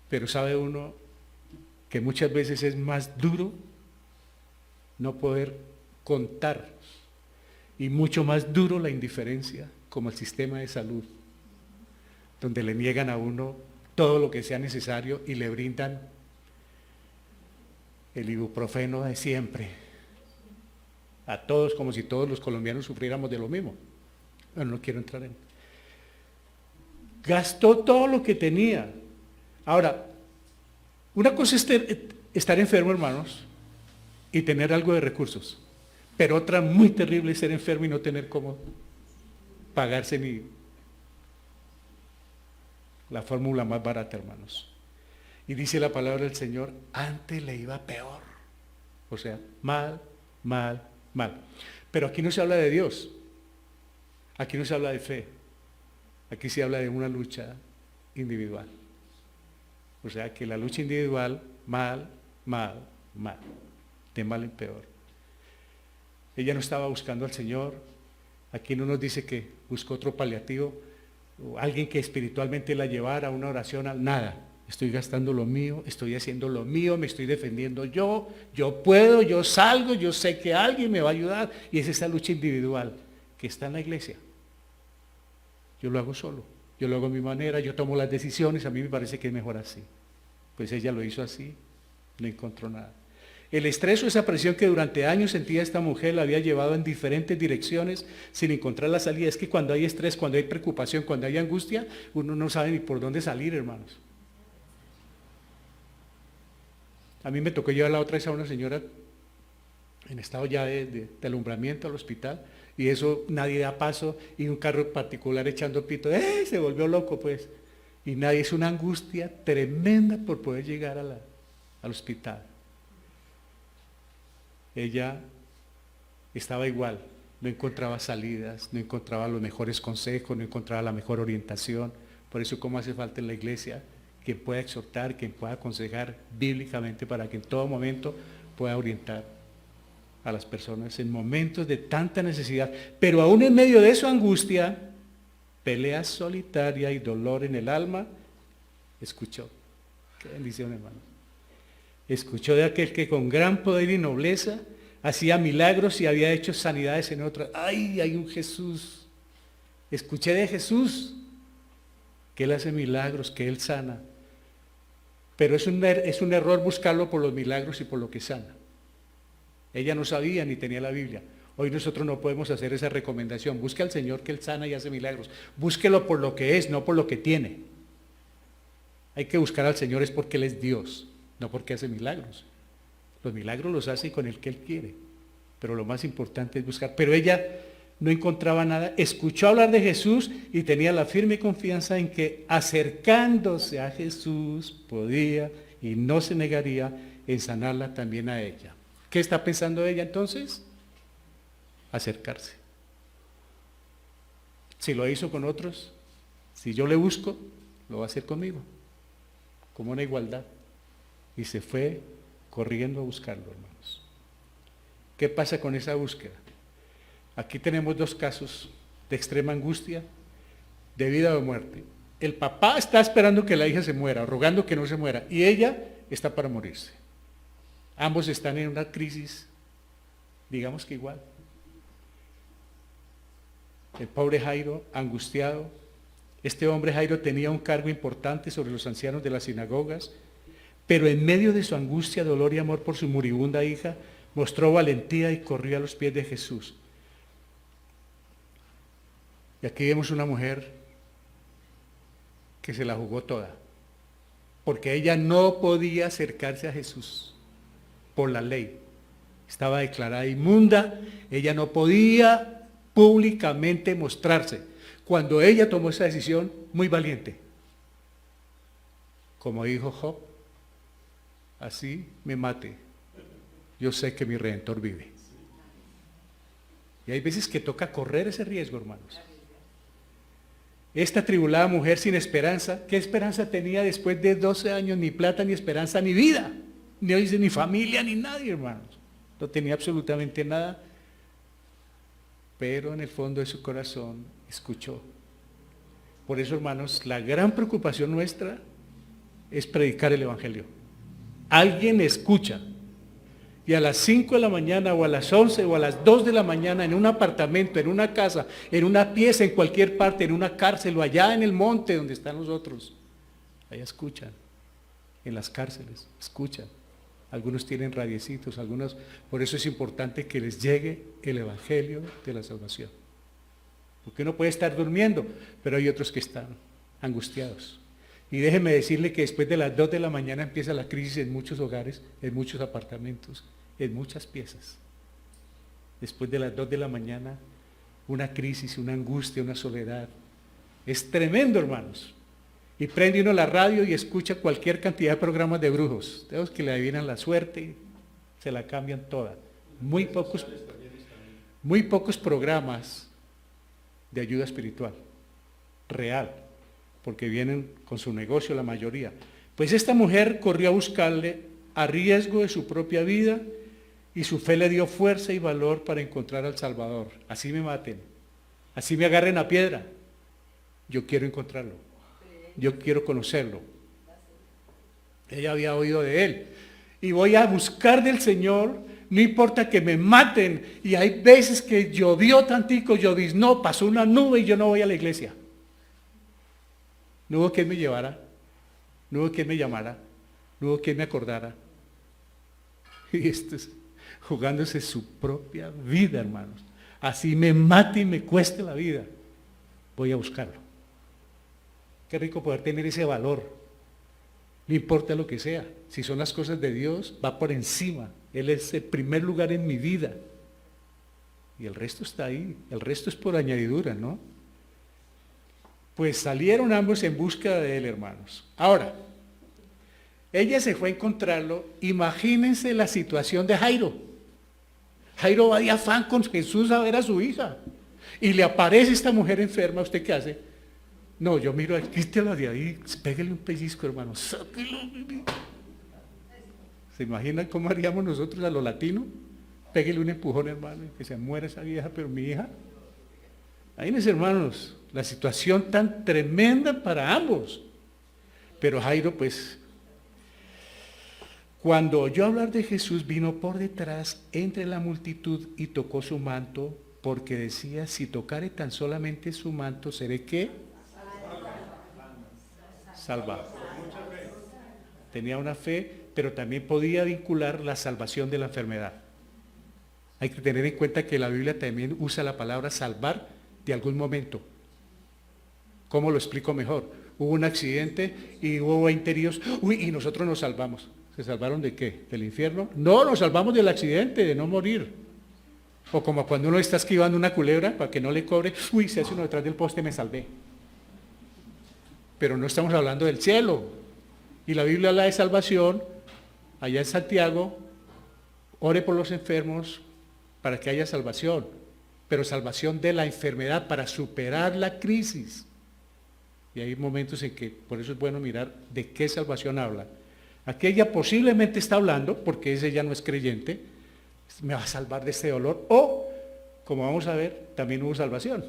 pero sabe uno que muchas veces es más duro no poder contar, y mucho más duro la indiferencia, como el sistema de salud, donde le niegan a uno todo lo que sea necesario y le brindan el ibuprofeno de siempre, a todos, como si todos los colombianos sufriéramos de lo mismo. Bueno, no quiero entrar en... Gastó todo lo que tenía. Ahora, una cosa es estar enfermo, hermanos, y tener algo de recursos, pero otra muy terrible es ser enfermo y no tener cómo pagarse ni la fórmula más barata, hermanos. Y dice la palabra del Señor, antes le iba peor. O sea, mal, mal, mal. Pero aquí no se habla de Dios, aquí no se habla de fe, aquí se habla de una lucha individual. O sea que la lucha individual, mal, mal, mal, de mal en peor. Ella no estaba buscando al Señor, aquí no nos dice que buscó otro paliativo, o alguien que espiritualmente la llevara a una oración, nada. Estoy gastando lo mío, estoy haciendo lo mío, me estoy defendiendo yo puedo, yo salgo, yo sé que alguien me va a ayudar, y es esa lucha individual que está en la iglesia. Yo lo hago solo, yo lo hago a mi manera, yo tomo las decisiones, a mí me parece que es mejor así. Pues ella lo hizo así, no encontró nada. El estrés o esa presión que durante años sentía esta mujer la había llevado en diferentes direcciones sin encontrar la salida. Es que cuando hay estrés, cuando hay preocupación, cuando hay angustia, uno no sabe ni por dónde salir, hermanos. A mí me tocó llevar la otra vez a una señora en estado ya de alumbramiento al hospital, y eso nadie da paso, y un carro particular echando pito, se volvió loco pues, y nadie, es una angustia tremenda por poder llegar al hospital. Ella estaba igual, no encontraba salidas, no encontraba los mejores consejos, no encontraba la mejor orientación. Por eso, ¿cómo hace falta en la iglesia quien pueda exhortar, quien pueda aconsejar bíblicamente para que en todo momento pueda orientar a las personas en momentos de tanta necesidad? Pero aún en medio de su angustia, pelea solitaria y dolor en el alma, escuchó. Qué bendición, hermano. Escuchó de aquel que con gran poder y nobleza hacía milagros y había hecho sanidades en otras. ¡Ay, hay un Jesús! Escuché de Jesús que Él hace milagros, que Él sana. Pero es un error buscarlo por los milagros y por lo que sana. Ella no sabía ni tenía la Biblia. Hoy nosotros no podemos hacer esa recomendación. Busque al Señor que Él sana y hace milagros. Búsquelo por lo que es, no por lo que tiene. Hay que buscar al Señor es porque Él es Dios, no porque hace milagros. Los milagros los hace con el que Él quiere, pero lo más importante es buscar. Pero ella no encontraba nada, escuchó hablar de Jesús y tenía la firme confianza en que acercándose a Jesús podía y no se negaría en sanarla también a ella. ¿Qué está pensando ella entonces? Acercarse. Si lo hizo con otros, si yo le busco, lo va a hacer conmigo, como una igualdad. Y se fue corriendo a buscarlo, hermanos. ¿Qué pasa con esa búsqueda? Aquí tenemos 2 casos de extrema angustia, de vida o muerte. El papá está esperando que la hija se muera, rogando que no se muera, y ella está para morirse. Ambos están en una crisis, digamos que igual. El pobre Jairo, angustiado. Este hombre Jairo tenía un cargo importante sobre los ancianos de las sinagogas, pero en medio de su angustia, dolor y amor por su moribunda hija, mostró valentía y corrió a los pies de Jesús. Y aquí vemos una mujer que se la jugó toda, porque ella no podía acercarse a Jesús por la ley. Estaba declarada inmunda, ella no podía públicamente mostrarse. Cuando ella tomó esa decisión, muy valiente, como dijo Job, así me mate, yo sé que mi Redentor vive. Y hay veces que toca correr ese riesgo, hermanos. Esta atribulada mujer sin esperanza, ¿qué esperanza tenía después de 12 años? Ni plata, ni esperanza, ni vida, ni familia, ni nadie, hermanos. No tenía absolutamente nada, pero en el fondo de su corazón escuchó. Por eso, hermanos, la gran preocupación nuestra es predicar el Evangelio. Alguien escucha, y a las 5 de la mañana, o a las 11, o a las 2 de la mañana, en un apartamento, en una casa, en una pieza, en cualquier parte, en una cárcel, o allá en el monte donde están los otros, allá escuchan, en las cárceles, escuchan. Algunos tienen radiecitos, algunos, por eso es importante que les llegue el Evangelio de la salvación. Porque uno puede estar durmiendo, pero hay otros que están angustiados. Y déjeme decirle que después de las 2 de la mañana empieza la crisis en muchos hogares, en muchos apartamentos, en muchas piezas. Después de las 2 de la mañana, una crisis, una angustia, una soledad. Es tremendo, hermanos. Y prende uno la radio y escucha cualquier cantidad de programas de brujos. De los que le adivinan la suerte, se la cambian toda. Muy pocos programas de ayuda espiritual, real, porque vienen con su negocio la mayoría. Pues esta mujer corrió a buscarle a riesgo de su propia vida y su fe le dio fuerza y valor para encontrar al Salvador. Así me maten, así me agarren a piedra, yo quiero encontrarlo. Yo quiero conocerlo. Ella había oído de él. Y voy a buscar del Señor, no importa que me maten. Y hay veces que llovió tantico, lloviznó, pasó una nube y yo no voy a la iglesia. No hubo quien me llevara, no hubo quien me llamara, no hubo quien me acordara. Y esto es jugándose su propia vida, hermanos. Así me mate y me cueste la vida, voy a buscarlo. Qué rico poder tener ese valor. No importa lo que sea. Si son las cosas de Dios, va por encima. Él es el primer lugar en mi vida. Y el resto está ahí. El resto es por añadidura, ¿no? Pues salieron ambos en busca de él, hermanos. Ahora, ella se fue a encontrarlo. Imagínense la situación de Jairo. Jairo va de afán con Jesús a ver a su hija. Y le aparece esta mujer enferma. ¿Usted qué hace? No, yo miro, quítelo de ahí, pégale un pellizco, hermano, sáquelo. ¿Se imaginan cómo haríamos nosotros a lo latino? Pégale un empujón, hermano, y que se muera esa vieja, pero mi hija. Imagínense, hermanos, la situación tan tremenda para ambos. Pero Jairo, pues, cuando oyó hablar de Jesús, vino por detrás entre la multitud y tocó su manto, porque decía, si tocare tan solamente su manto, ¿seré qué? Salvado. Tenía una fe, pero también podía vincular la salvación de la enfermedad. Hay que tener en cuenta que la Biblia también usa la palabra salvar de algún momento. ¿Cómo lo explico mejor? Hubo un accidente y hubo 20 heridos. Y nosotros nos salvamos. ¿Se salvaron de qué? ¿Del infierno? No, nos salvamos del accidente, de no morir. O como cuando uno está esquivando una culebra para que no le cobre. Se hace uno detrás del poste, me salvé. Pero no estamos hablando del cielo. Y la Biblia habla de salvación, allá en Santiago, ore por los enfermos para que haya salvación, pero salvación de la enfermedad para superar la crisis. Y hay momentos en que, por eso es bueno mirar de qué salvación habla. Aquí ella posiblemente está hablando, porque ella ya no es creyente, me va a salvar de este dolor, o, como vamos a ver, también hubo salvación.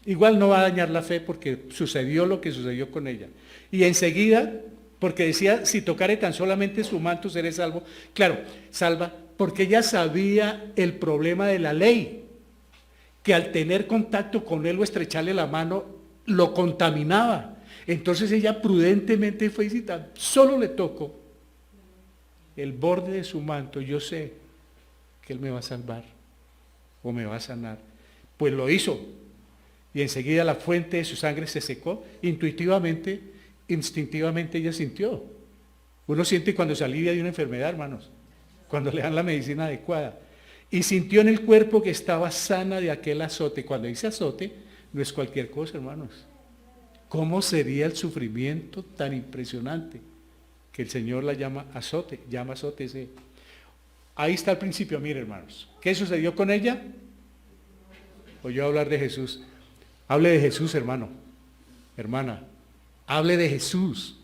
Igual no va a dañar la fe porque sucedió lo que sucedió con ella. Y enseguida, porque decía, si tocare tan solamente su manto seré salvo. Claro, salva, porque ella sabía el problema de la ley, que al tener contacto con él o estrecharle la mano, lo contaminaba. Entonces ella prudentemente fue y tan solo le tocó el borde de su manto, yo sé que Él me va a salvar o me va a sanar. Pues lo hizo. Y enseguida la fuente de su sangre se secó. Intuitivamente, instintivamente ella sintió. Uno siente cuando se alivia de una enfermedad, hermanos, cuando le dan la medicina adecuada. Y sintió en el cuerpo que estaba sana de aquel azote. Cuando dice azote, no es cualquier cosa, hermanos. ¿Cómo sería el sufrimiento tan impresionante que el Señor la llama azote? Llama azote ese. Ahí está el principio, mire, hermanos. ¿Qué sucedió con ella? Oyó hablar de Jesús. Hable de Jesús, hermano, hermana. Hable de Jesús.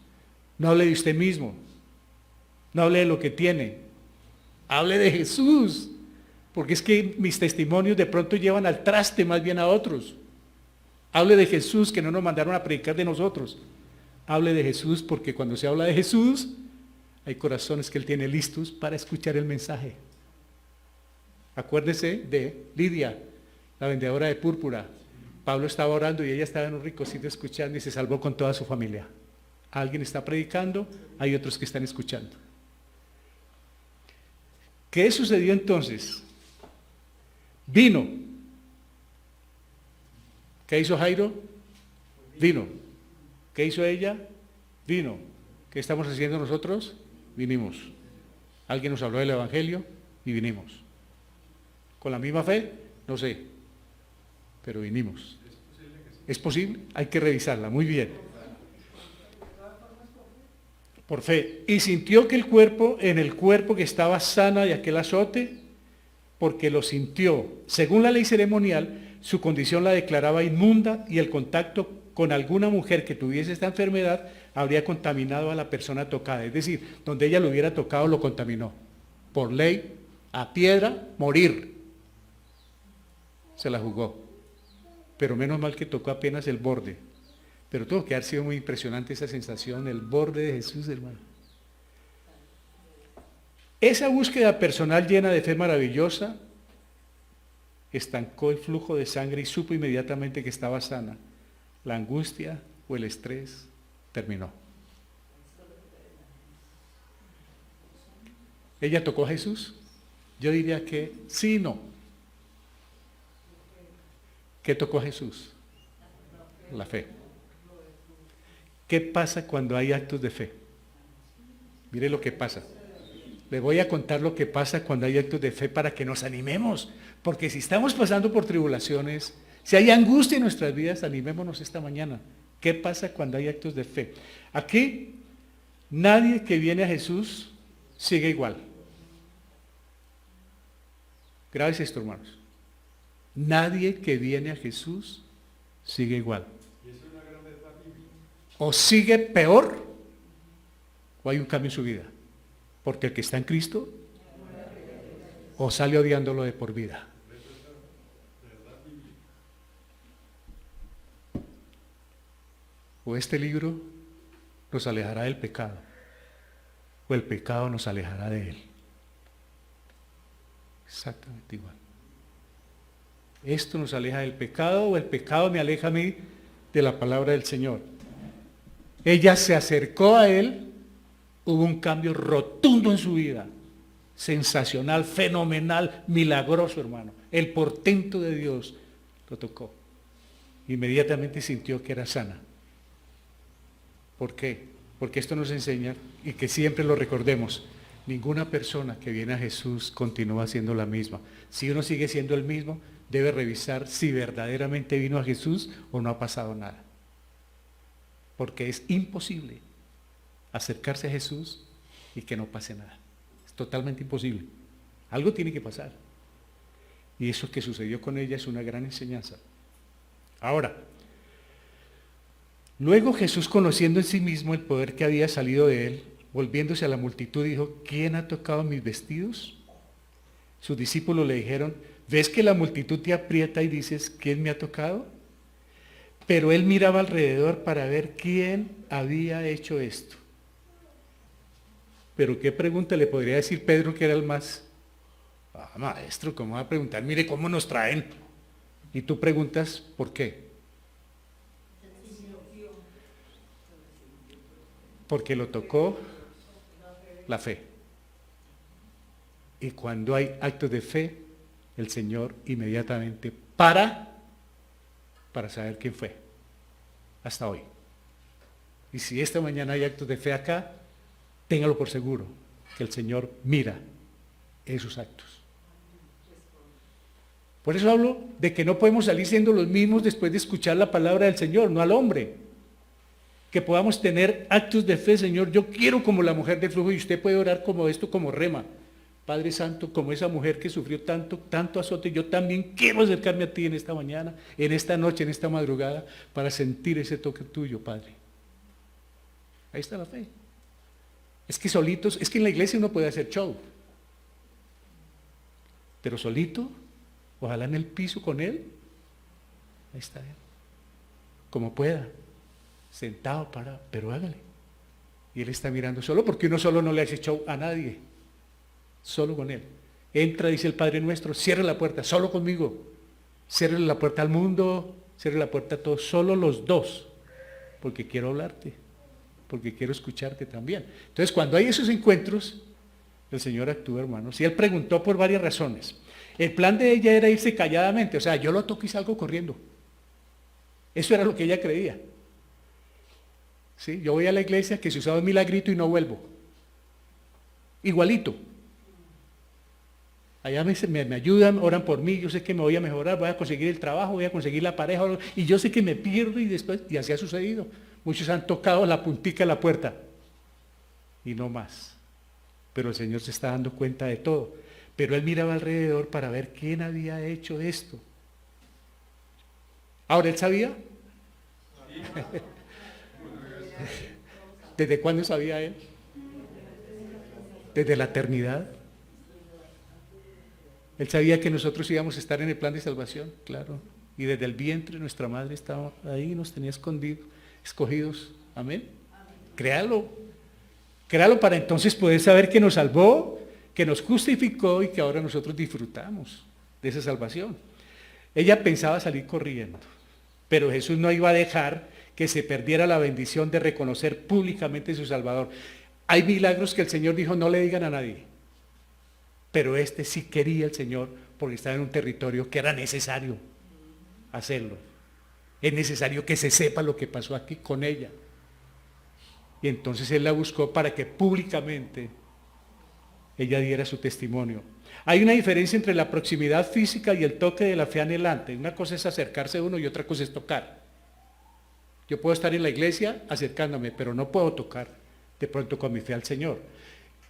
No hable de usted mismo. No hable de lo que tiene. Hable de Jesús. Porque es que mis testimonios de pronto llevan al traste más bien a otros. Hable de Jesús, que no nos mandaron a predicar de nosotros. Hable de Jesús, porque cuando se habla de Jesús, hay corazones que Él tiene listos para escuchar el mensaje. Acuérdese de Lidia, la vendedora de púrpura. Pablo estaba orando y ella estaba en un rico sitio escuchando y se salvó con toda su familia. Alguien está predicando, hay otros que están escuchando. ¿Qué sucedió entonces? Vino. ¿Qué hizo Jairo? Vino. ¿Qué hizo ella? Vino. ¿Qué estamos haciendo nosotros? Vinimos. Alguien nos habló del Evangelio y vinimos. ¿Con la misma fe? No sé. Pero vinimos. ¿Es posible? Hay que revisarla. Muy bien. Por fe. Y sintió que en el cuerpo que estaba sana de aquel azote, porque lo sintió. Según la ley ceremonial, su condición la declaraba inmunda y el contacto con alguna mujer que tuviese esta enfermedad habría contaminado a la persona tocada. Es decir, donde ella lo hubiera tocado lo contaminó. Por ley, a piedra, morir. Se la jugó. Pero menos mal que tocó apenas el borde. Pero tuvo que haber sido muy impresionante esa sensación, el borde de Jesús, hermano. Esa búsqueda personal llena de fe maravillosa estancó el flujo de sangre y supo inmediatamente que estaba sana. La angustia o el estrés terminó. ¿Ella tocó a Jesús? Yo diría que sí y no. ¿Qué tocó a Jesús? La fe. ¿Qué pasa cuando hay actos de fe? Mire lo que pasa. Le voy a contar lo que pasa cuando hay actos de fe para que nos animemos. Porque si estamos pasando por tribulaciones, si hay angustia en nuestras vidas, animémonos esta mañana. ¿Qué pasa cuando hay actos de fe? Aquí, nadie que viene a Jesús sigue igual. Grave esto, hermanos. Nadie que viene a Jesús sigue igual. O sigue peor, o hay un cambio en su vida. Porque el que está en Cristo, o sale odiándolo de por vida. O este libro nos alejará del pecado, o el pecado nos alejará de él. Exactamente igual. Esto nos aleja del pecado, o el pecado me aleja a mí de la palabra del Señor. Ella se acercó a él, hubo un cambio rotundo en su vida, sensacional, fenomenal, milagroso, hermano. El portento de Dios lo tocó. Inmediatamente sintió que era sana. ¿Por qué? Porque esto nos enseña, y que siempre lo recordemos, ninguna persona que viene a Jesús continúa siendo la misma. Si uno sigue siendo el mismo, debe revisar si verdaderamente vino a Jesús o no ha pasado nada. Porque es imposible acercarse a Jesús y que no pase nada. Es totalmente imposible. Algo tiene que pasar. Y eso que sucedió con ella es una gran enseñanza. Ahora, luego Jesús, conociendo en sí mismo el poder que había salido de él, volviéndose a la multitud, dijo: ¿quién ha tocado mis vestidos? Sus discípulos le dijeron: ¿ves que la multitud te aprieta y dices, ¿quién me ha tocado? Pero él miraba alrededor para ver quién había hecho esto. Pero ¿qué pregunta le podría decir Pedro, que era el más? Maestro, ¿cómo va a preguntar? Mire cómo nos traen. Y tú preguntas, ¿por qué? Porque lo tocó la fe. Y cuando hay actos de fe, el Señor inmediatamente para saber quién fue, hasta hoy. Y si esta mañana hay actos de fe acá, téngalo por seguro, que el Señor mira esos actos. Por eso hablo de que no podemos salir siendo los mismos después de escuchar la palabra del Señor, no al hombre. Que podamos tener actos de fe, Señor, yo quiero como la mujer del flujo, y usted puede orar como esto, como rema. Padre Santo, como esa mujer que sufrió tanto azote, yo también quiero acercarme a ti en esta mañana, en esta noche, en esta madrugada, para sentir ese toque tuyo, Padre. Ahí está la fe. Es que solitos, es que en la iglesia uno puede hacer show, pero solito, ojalá en el piso con Él, ahí está Él, como pueda, sentado, parado, pero hágale. Y Él está mirando solo, porque uno solo no le hace show a nadie, solo con Él. Entra, dice el Padre Nuestro, cierra la puerta, solo conmigo, cierre la puerta al mundo, cierre la puerta a todos, solo los dos, porque quiero hablarte, porque quiero escucharte también. Entonces, cuando hay esos encuentros, el Señor actúa, hermanos. Y Él preguntó por varias razones. El plan de ella era irse calladamente, o sea, yo lo toco y salgo corriendo. Eso era lo que ella creía. ¿Sí? Yo voy a la iglesia que se usaba un milagrito y no vuelvo. Igualito. Allá me ayudan, oran por mí, yo sé que me voy a mejorar, voy a conseguir el trabajo, voy a conseguir la pareja, y yo sé que me pierdo y después, y así ha sucedido. Muchos han tocado la puntica de la puerta y no más. Pero el Señor se está dando cuenta de todo. Pero Él miraba alrededor para ver quién había hecho esto. Ahora, ¿Él sabía? ¿Desde cuándo sabía Él? Desde la eternidad. Él sabía que nosotros íbamos a estar en el plan de salvación, claro. Y desde el vientre nuestra madre estaba ahí, nos tenía escogidos. Amén. Créalo. Créalo para entonces poder saber que nos salvó, que nos justificó y que ahora nosotros disfrutamos de esa salvación. Ella pensaba salir corriendo, pero Jesús no iba a dejar que se perdiera la bendición de reconocer públicamente a su Salvador. Hay milagros que el Señor dijo no le digan a nadie, pero este sí quería el Señor porque estaba en un territorio que era necesario hacerlo. Es necesario que se sepa lo que pasó aquí con ella. Y entonces Él la buscó para que públicamente ella diera su testimonio. Hay una diferencia entre la proximidad física y el toque de la fe anhelante. Una cosa es acercarse a uno y otra cosa es tocar. Yo puedo estar en la iglesia acercándome, pero no puedo tocar de pronto con mi fe al Señor.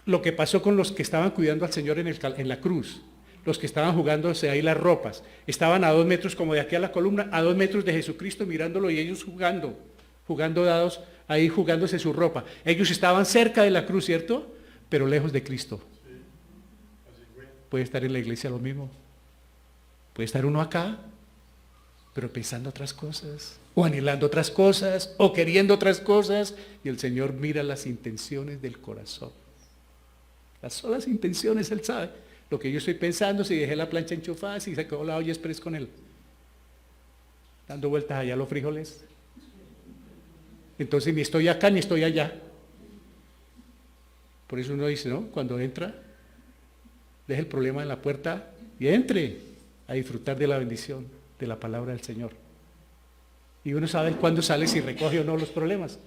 Lo que pasó con los que estaban cuidando al Señor en la cruz, los que estaban jugándose ahí las ropas, estaban a 2 metros como de aquí a la columna, a 2 metros de Jesucristo mirándolo y ellos jugando dados, ahí jugándose su ropa. Ellos estaban cerca de la cruz, ¿cierto? Pero lejos de Cristo. Puede estar en la iglesia lo mismo. Puede estar uno acá, pero pensando otras cosas, o anhelando otras cosas, o queriendo otras cosas, y el Señor mira las intenciones del corazón. Las solas intenciones, Él sabe. Lo que yo estoy pensando, si dejé la plancha enchufada, si se quedó la olla express con Él. Dando vueltas allá a los frijoles. Entonces ni estoy acá ni estoy allá. Por eso uno dice, ¿no? Cuando entra, deje el problema en la puerta y entre a disfrutar de la bendición de la palabra del Señor. Y uno sabe cuándo sale, si recoge o no los problemas,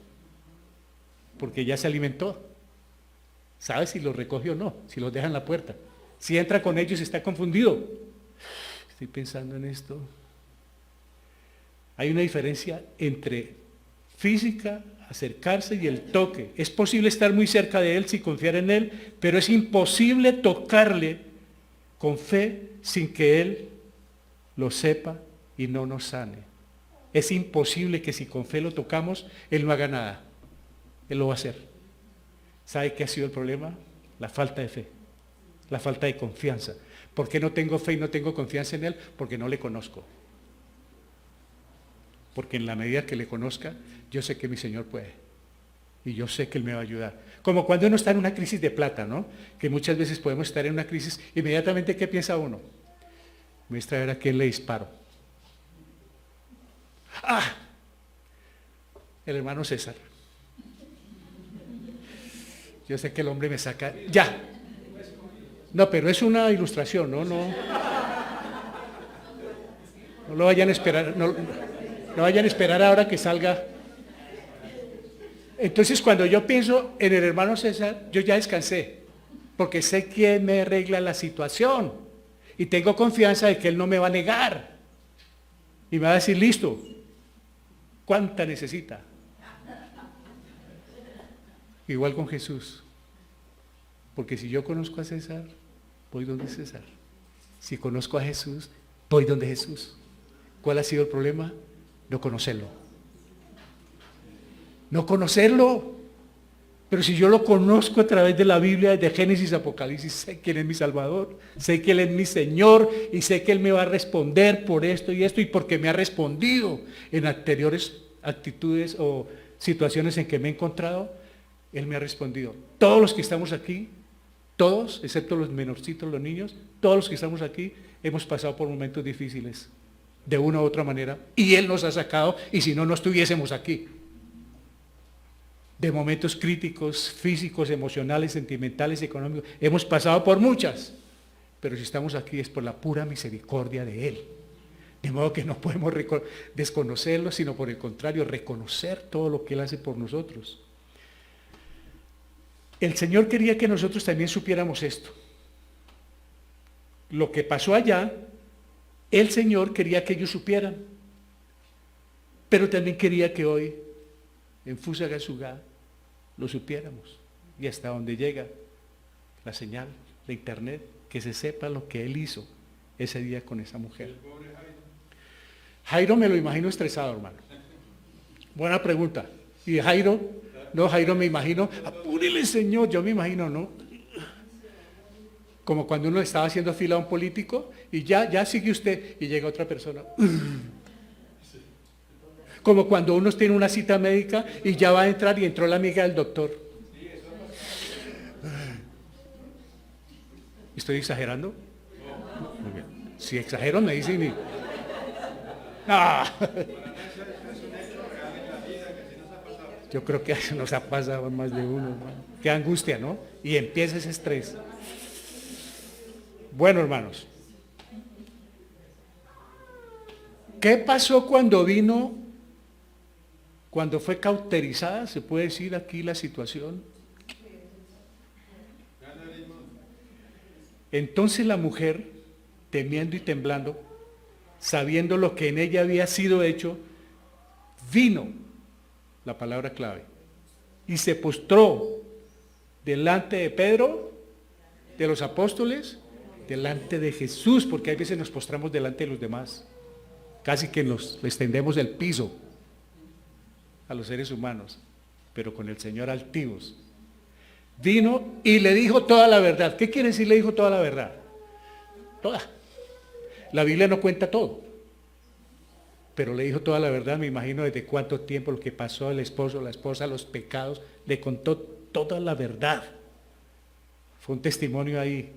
porque ya se alimentó. Sabe si los recoge o no, si los deja en la puerta. Si entra con ellos está confundido. Estoy pensando en esto. Hay una diferencia entre física, acercarse y el toque. Es posible estar muy cerca de Él sin confiar en Él, pero es imposible tocarle con fe sin que Él lo sepa y no nos sane. Es imposible que si con fe lo tocamos, Él no haga nada. Él lo va a hacer. ¿Sabe qué ha sido el problema? La falta de fe, la falta de confianza. ¿Por qué no tengo fe y no tengo confianza en Él? Porque no le conozco. Porque en la medida que le conozca, yo sé que mi Señor puede. Y yo sé que Él me va a ayudar. Como cuando uno está en una crisis de plata, ¿no? Que muchas veces podemos estar en una crisis, inmediatamente, ¿qué piensa uno? Me voy a ver a quién le disparo. ¡Ah! El hermano César. Yo sé que el hombre me saca. ¡Ya! No, pero es una ilustración, no lo vayan a esperar, no vayan a esperar ahora que salga. Entonces, cuando yo pienso en el hermano César, yo ya descansé, porque sé quién me arregla la situación y tengo confianza de que él no me va a negar y me va a decir, listo, ¿cuánta necesita? Igual con Jesús, porque si yo conozco a César, voy donde César. Si conozco a Jesús, voy donde Jesús. ¿Cuál ha sido el problema? No conocerlo. No conocerlo. Pero si yo lo conozco a través de la Biblia, de Génesis, Apocalipsis, sé quién es mi Salvador, sé que Él es mi Señor y sé que Él me va a responder por esto y porque me ha respondido en anteriores actitudes o situaciones en que me he encontrado, Él me ha respondido. Todos los que estamos aquí, todos, excepto los menorcitos, los niños, todos los que estamos aquí hemos pasado por momentos difíciles, de una u otra manera, y Él nos ha sacado, y si no, no estuviésemos aquí. De momentos críticos, físicos, emocionales, sentimentales, económicos. Hemos pasado por muchas, pero si estamos aquí es por la pura misericordia de Él. De modo que no podemos desconocerlo, sino por el contrario, reconocer todo lo que Él hace por nosotros. El Señor quería que nosotros también supiéramos esto. Lo que pasó allá, el Señor quería que ellos supieran, pero también quería que hoy, en Fusagasugá, lo supiéramos. Y hasta donde llega la señal de internet, que se sepa lo que Él hizo ese día con esa mujer. Jairo me lo imagino estresado, hermano. Buena pregunta. ¿Y Jairo? No, Jairo me imagino, apúrele, Señor, yo me imagino, ¿no? Como cuando uno estaba haciendo fila a un político y ya sigue usted y llega otra persona. Como cuando uno tiene una cita médica y ya va a entrar y entró la amiga del doctor. ¿Estoy exagerando? Muy bien. Si exagero me dicen y... No. Yo creo que eso nos ha pasado a más de uno, hermano. Qué angustia, ¿no? Y empieza ese estrés. Bueno, hermanos. ¿Qué pasó cuando fue cauterizada, se puede decir aquí la situación? Entonces la mujer, temiendo y temblando, sabiendo lo que en ella había sido hecho, vino, la palabra clave, y se postró delante de Pedro, de los apóstoles, delante de Jesús, porque a veces nos postramos delante de los demás, casi que nos extendemos el piso a los seres humanos, pero con el Señor altivos. Vino y le dijo toda la verdad. ¿Qué quiere decir le dijo toda la verdad? Toda. La Biblia no cuenta todo, pero le dijo toda la verdad, me imagino desde cuánto tiempo, lo que pasó, el esposo, la esposa, los pecados, le contó toda la verdad. Fue un testimonio ahí,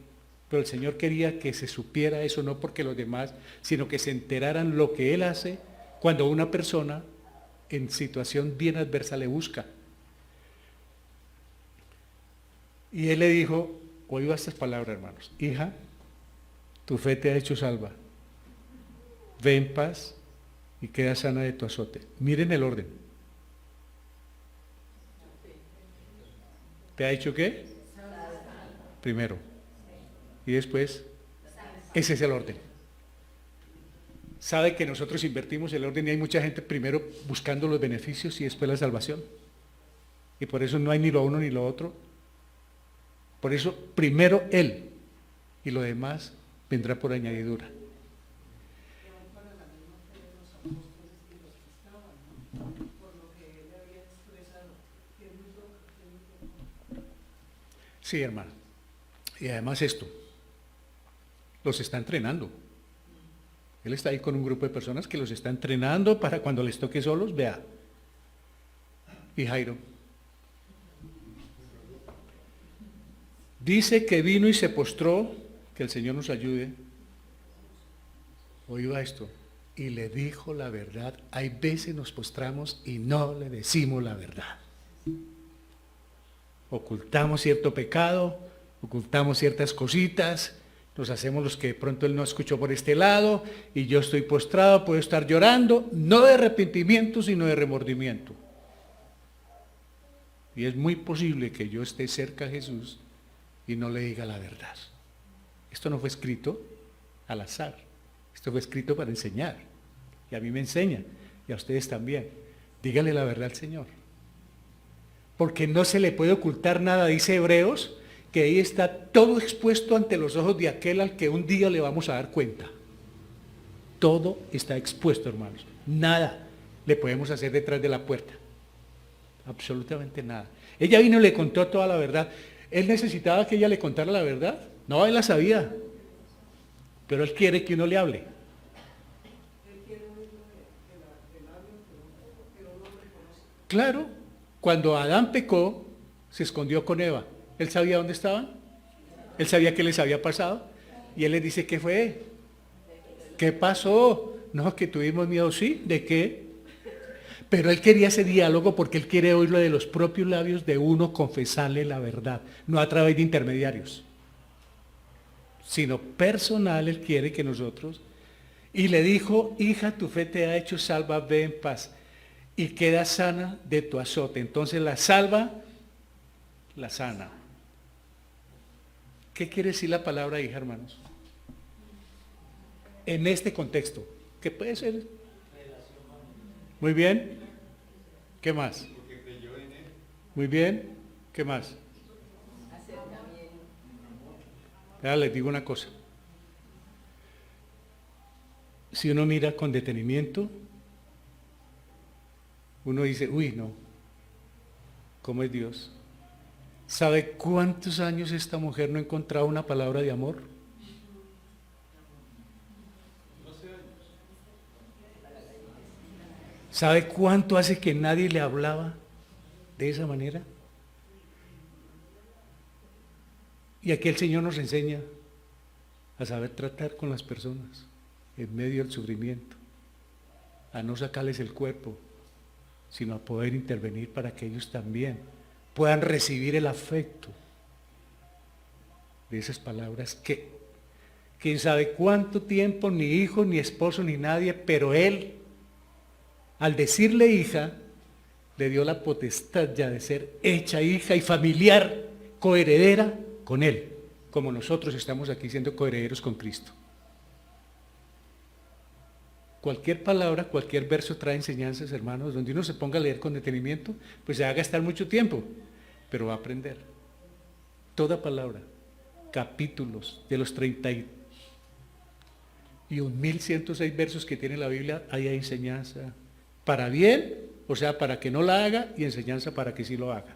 pero el Señor quería que se supiera eso, no porque los demás, sino que se enteraran lo que Él hace cuando una persona en situación bien adversa le busca. Y Él le dijo, oiga estas palabras, hermanos: hija, tu fe te ha hecho salva, ve en paz y queda sana de tu azote. Miren el orden. ¿Te ha hecho qué? Primero. Y después, ese es el orden. Sabe que nosotros invertimos el orden y hay mucha gente primero buscando los beneficios y después la salvación. Y por eso no hay ni lo uno ni lo otro. Por eso primero Él y lo demás vendrá por añadidura. Sí, hermano. Y además esto, los está entrenando. Él está ahí con un grupo de personas que los está entrenando para cuando les toque solos, vea. Y Jairo dice que vino y se postró, que el Señor nos ayude. Oiga esto, y le dijo la verdad. Hay veces nos postramos y no le decimos la verdad. Ocultamos cierto pecado, ocultamos ciertas cositas, nos hacemos los que de pronto él no escuchó por este lado, y yo estoy postrado, puedo estar llorando, no de arrepentimiento, sino de remordimiento. Y es muy posible que yo esté cerca a Jesús y no le diga la verdad. Esto no fue escrito al azar, esto fue escrito para enseñar, y a mí me enseña, y a ustedes también. Dígale la verdad al Señor, porque no se le puede ocultar nada, dice Hebreos, que ahí está todo expuesto ante los ojos de aquel al que un día le vamos a dar cuenta. Todo está expuesto, hermanos. Nada le podemos hacer detrás de la puerta. Absolutamente nada. Ella vino y le contó toda la verdad. ¿Él necesitaba que ella le contara la verdad? No, él la sabía. Pero él quiere que uno le hable. Claro, cuando Adán pecó, se escondió con Eva. ¿Él sabía dónde estaban? ¿Él sabía qué les había pasado? Y él les dice, ¿qué fue? ¿Qué pasó? No, que tuvimos miedo, sí. ¿De qué? Pero él quería ese diálogo porque él quiere oírlo de los propios labios de uno, confesarle la verdad, no a través de intermediarios, sino personal. Él quiere que nosotros, y le dijo, hija, tu fe te ha hecho salva, ve en paz, y queda sana de tu azote. Entonces la salva, la sana. ¿Qué quiere decir la palabra hija, hermanos? En este contexto, ¿qué puede ser? Muy bien. ¿Qué más? Muy bien. ¿Qué más? Ya les digo una cosa. Si uno mira con detenimiento, uno dice, uy, no, ¿cómo es Dios? ¿Sabe cuántos años esta mujer no ha encontrado una palabra de amor? 12 años. ¿Sabe cuánto hace que nadie le hablaba de esa manera? Y aquí el Señor nos enseña a saber tratar con las personas en medio del sufrimiento, a no sacarles el cuerpo, sino a poder intervenir para que ellos también puedan recibir el afecto de esas palabras que quién sabe cuánto tiempo, ni hijo, ni esposo, ni nadie, pero él, al decirle hija, le dio la potestad ya de ser hecha hija y familiar, coheredera con él, como nosotros estamos aquí siendo coherederos con Cristo. Cualquier palabra, cualquier verso trae enseñanzas, hermanos, donde uno se ponga a leer con detenimiento, pues se va a gastar mucho tiempo, pero va a aprender. Toda palabra, capítulos de los 31.106 versos que tiene la Biblia, hay enseñanza para bien, o sea, para que no la haga, y enseñanza para que sí lo haga.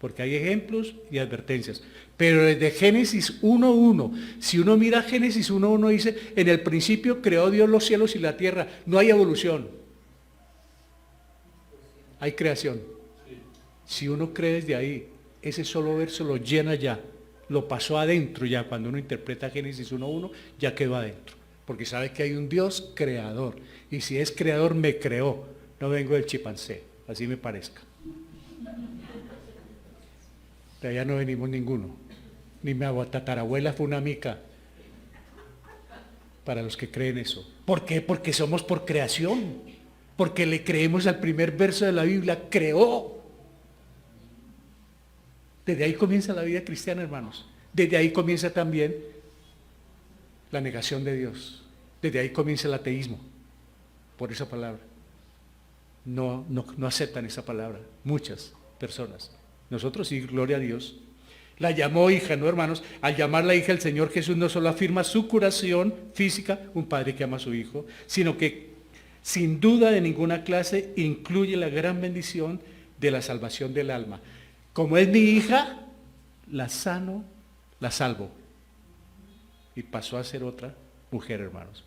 Porque hay ejemplos y advertencias. Pero desde Génesis 1.1, si uno mira Génesis 1.1, dice, en el principio creó Dios los cielos y la tierra. No hay evolución. Hay creación. Si uno cree desde ahí, ese solo verso lo llena ya. Lo pasó adentro ya. Cuando uno interpreta Génesis 1.1, ya quedó adentro. Porque sabe que hay un Dios creador. Y si es creador, me creó. No vengo del chimpancé, así me parezca. De allá no venimos ninguno. Ni mi tatarabuela fue una mica. Para los que creen eso. ¿Por qué? Porque somos por creación. Porque le creemos al primer verso de la Biblia, creó. Desde ahí comienza la vida cristiana, hermanos. Desde ahí comienza también la negación de Dios. Desde ahí comienza el ateísmo. Por esa palabra. No aceptan esa palabra. Muchas personas. Nosotros sí, gloria a Dios. La llamó hija, ¿no, hermanos? Al llamarla hija, el Señor Jesús no solo afirma su curación física, un padre que ama a su hijo, sino que sin duda de ninguna clase incluye la gran bendición de la salvación del alma. Como es mi hija, la sano, la salvo. Y pasó a ser otra mujer, hermanos.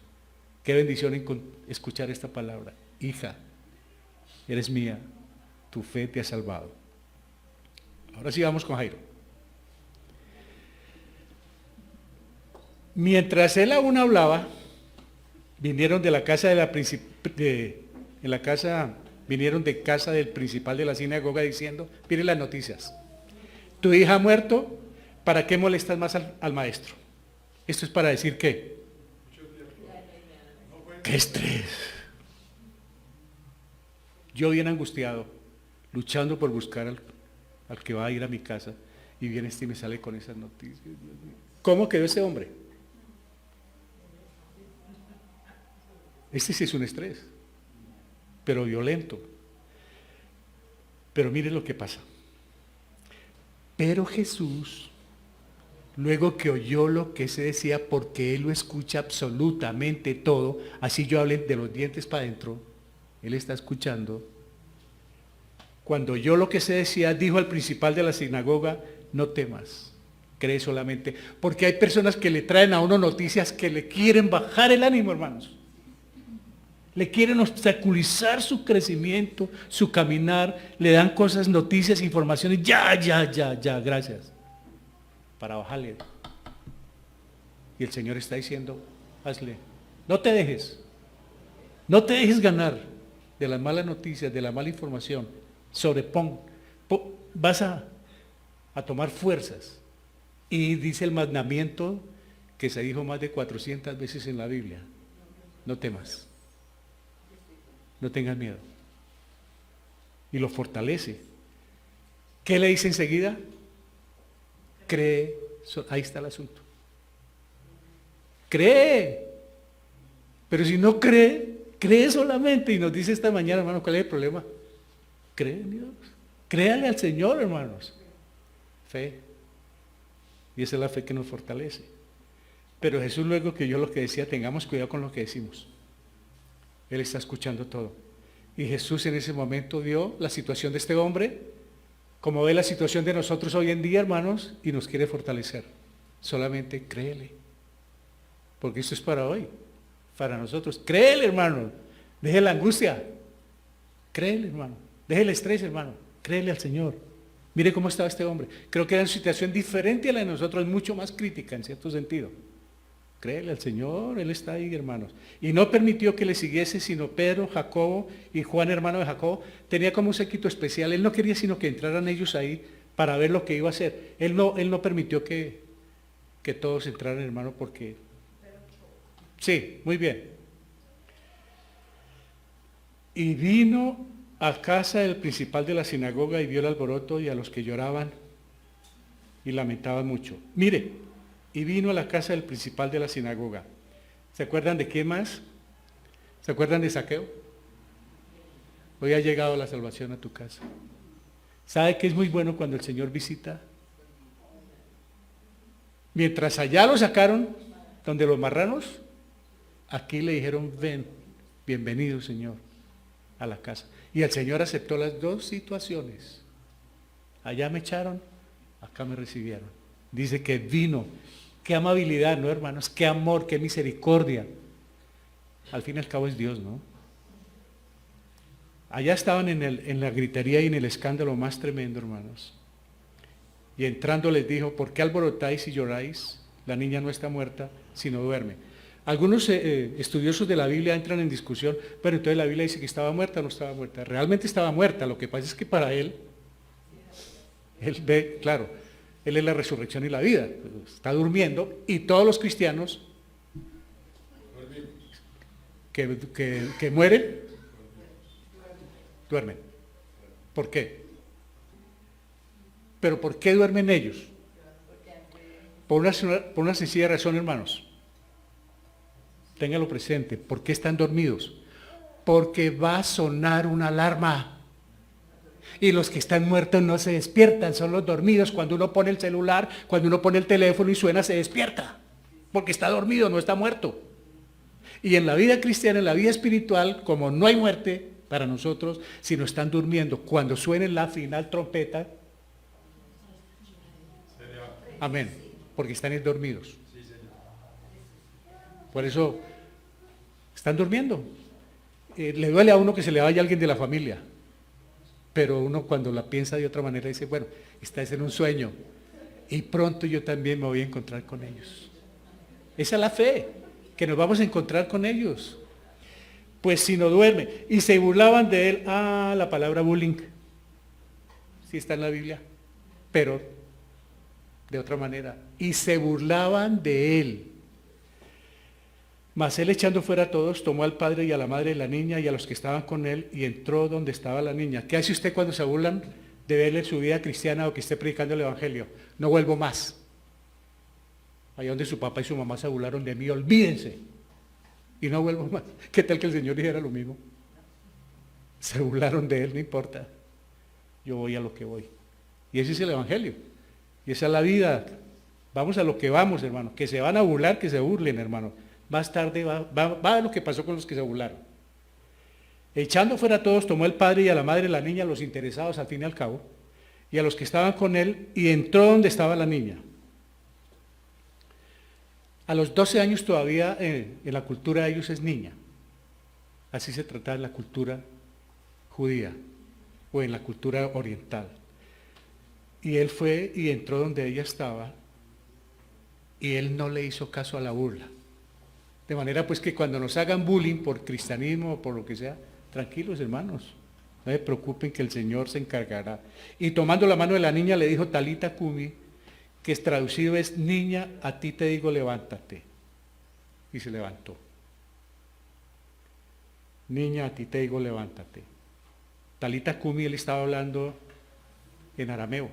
Qué bendición escuchar esta palabra. Hija, eres mía, tu fe te ha salvado. Ahora sí vamos con Jairo. Mientras él aún hablaba, vinieron de la casa vinieron de casa del principal de la sinagoga diciendo, miren las noticias, tu hija ha muerto, ¿Para qué molestas más al maestro? Esto es para decir ¿qué? ¡Qué estrés! Yo bien angustiado, luchando por buscar al que va a ir a mi casa, y viene este y me sale con esas noticias. ¿Cómo quedó ese hombre? Este sí es un estrés, pero violento. Pero mire lo que pasa. Pero Jesús, luego que oyó lo que se decía, porque Él lo escucha absolutamente todo, así yo hablé de los dientes para adentro, Él está escuchando. Cuando oyó lo que se decía, dijo al principal de la sinagoga, no temas, cree solamente. Porque hay personas que le traen a uno noticias que le quieren bajar el ánimo, hermanos. Le quieren obstaculizar su crecimiento, su caminar, le dan cosas, noticias, informaciones, ya, gracias, para bajarle. Y el Señor está diciendo, hazle, no te dejes ganar de las malas noticias, de la mala información, sobrepon, vas a tomar fuerzas. Y dice el mandamiento que se dijo más de 400 veces en la Biblia, no temas. No tengas miedo. Y lo fortalece. ¿Qué le dice enseguida? Cree. Ahí está el asunto. Cree. Pero si no cree, cree solamente. Y nos dice esta mañana, hermano, ¿cuál es el problema? Cree en Dios. Créale al Señor, hermanos. Fe. Y esa es la fe que nos fortalece. Pero Jesús luego que oyó lo que decía, tengamos cuidado con lo que decimos. Él está escuchando todo. Y Jesús en ese momento vio la situación de este hombre, como ve la situación de nosotros hoy en día, hermanos, y nos quiere fortalecer. Solamente créele. Porque esto es para hoy, para nosotros. Créele, hermano. Deje la angustia. Créele, hermano. Deje el estrés, hermano. Créele al Señor. Mire cómo estaba este hombre. Creo que era una situación diferente a la de nosotros, mucho más crítica en cierto sentido. Créele al Señor, Él está ahí, hermanos. Y no permitió que le siguiese, sino Pedro, Jacobo y Juan, hermano de Jacobo. Tenía como un séquito especial. Él no quería sino que entraran ellos ahí para ver lo que iba a hacer. Él no permitió que todos entraran, hermano, porque... Sí, muy bien. Y vino a casa del principal de la sinagoga y vio el alboroto y a los que lloraban y lamentaban mucho. Mire, y vino a la casa del principal de la sinagoga. ¿Se acuerdan de quién más? ¿Se acuerdan de Zaqueo? Hoy ha llegado la salvación a tu casa. ¿Sabe que es muy bueno cuando el Señor visita? Mientras allá lo sacaron, donde los marranos, aquí le dijeron, ven, bienvenido Señor, a la casa. Y el Señor aceptó las dos situaciones. Allá me echaron, acá me recibieron. Dice que vino. Qué amabilidad, ¿no, hermanos? Qué amor, qué misericordia. Al fin y al cabo es Dios, ¿no? Allá estaban en la gritería y en el escándalo más tremendo, hermanos. Y entrando les dijo, ¿por qué alborotáis y lloráis? La niña no está muerta, sino duerme. Algunos estudiosos de la Biblia entran en discusión, pero entonces la Biblia dice que estaba muerta o no estaba muerta. Realmente estaba muerta, lo que pasa es que para él ve, claro, Él es la resurrección y la vida. Está durmiendo y todos los cristianos que mueren, duermen. ¿Por qué? ¿Pero por qué duermen ellos? Por una sencilla razón, hermanos. Ténganlo presente. ¿Por qué están dormidos? Porque va a sonar una alarma. Y los que están muertos no se despiertan, son los dormidos. Cuando uno pone el celular, cuando uno pone el teléfono y suena, se despierta. Porque está dormido, no está muerto. Y en la vida cristiana, en la vida espiritual, como no hay muerte para nosotros, sino están durmiendo, cuando suene la final trompeta, amén, porque están dormidos. Por eso, están durmiendo. Le duele a uno que se le vaya alguien de la familia. Pero uno cuando la piensa de otra manera dice, bueno, está en un sueño y pronto yo también me voy a encontrar con ellos. Esa es la fe, que nos vamos a encontrar con ellos. Pues si no duerme. Y se burlaban de él. La palabra bullying. Sí está en la Biblia. Pero de otra manera, y se burlaban de él. Mas él, echando fuera a todos, tomó al padre y a la madre de la niña y a los que estaban con él, y entró donde estaba la niña. ¿Qué hace usted cuando se burlan de verle su vida cristiana o que esté predicando el evangelio? No vuelvo más. Allá donde su papá y su mamá se burlaron de mí, olvídense. Y no vuelvo más. ¿Qué tal que el Señor dijera lo mismo? Se burlaron de él, no importa. Yo voy a lo que voy. Y ese es el evangelio. Y esa es la vida. Vamos a lo que vamos, hermano. Que se van a burlar, que se burlen, hermano. Más tarde va a lo que pasó con los que se burlaron. Echando fuera a todos, tomó el padre y a la madre de la niña, a los interesados al fin y al cabo, y a los que estaban con él, y entró donde estaba la niña. A los 12 años todavía en la cultura de ellos es niña. Así se trataba en la cultura judía o en la cultura oriental. Y él fue y entró donde ella estaba y él no le hizo caso a la burla. De manera pues que cuando nos hagan bullying por cristianismo o por lo que sea, tranquilos hermanos, no se preocupen que el Señor se encargará. Y tomando la mano de la niña le dijo Talita Cumi, que es traducido es, niña, a ti te digo levántate. Y se levantó. Niña, a ti te digo levántate. Talita Cumi, él estaba hablando en arameo.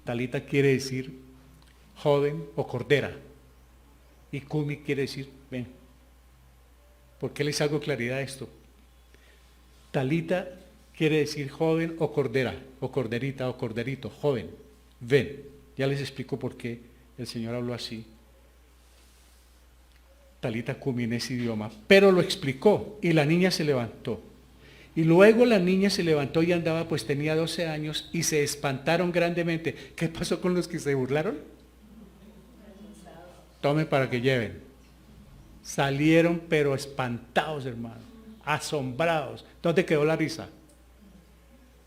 Talita quiere decir joven o cordera. Y Cumi quiere decir, ven. ¿Por qué les hago claridad a esto? Talita quiere decir joven o cordera, o corderita, o corderito, joven. Ven. Ya les explico por qué el Señor habló así. Talita Cumi en ese idioma. Pero lo explicó y la niña se levantó. Y luego la niña se levantó y andaba, pues tenía 12 años, y se espantaron grandemente. ¿Qué pasó con los que se burlaron? Tomen para que lleven. Salieron pero espantados, hermano, asombrados. ¿Dónde quedó la risa?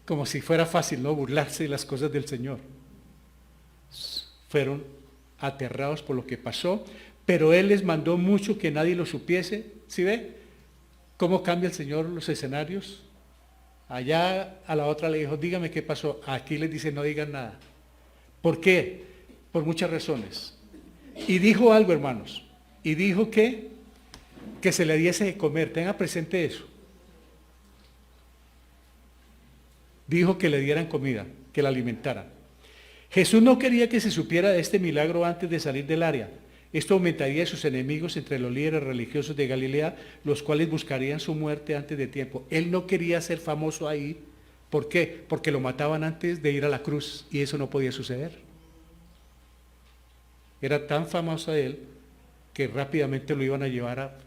Como si fuera fácil, ¿no? Burlarse de las cosas del Señor. Fueron aterrados por lo que pasó, pero Él les mandó mucho que nadie lo supiese. ¿Sí ve cómo cambia el Señor los escenarios? Allá a la otra le dijo, dígame qué pasó. Aquí les dice, no digan nada. ¿Por qué? Por muchas razones. Y dijo algo, hermanos, y dijo que se le diese de comer. Tenga presente eso. Dijo que le dieran comida, que la alimentaran. Jesús no quería que se supiera de este milagro antes de salir del área. Esto aumentaría a sus enemigos entre los líderes religiosos de Galilea, los cuales buscarían su muerte antes de tiempo. Él no quería ser famoso ahí. ¿Por qué? Porque lo mataban antes de ir a la cruz y eso no podía suceder. Era tan famoso él que rápidamente lo iban a llevar a...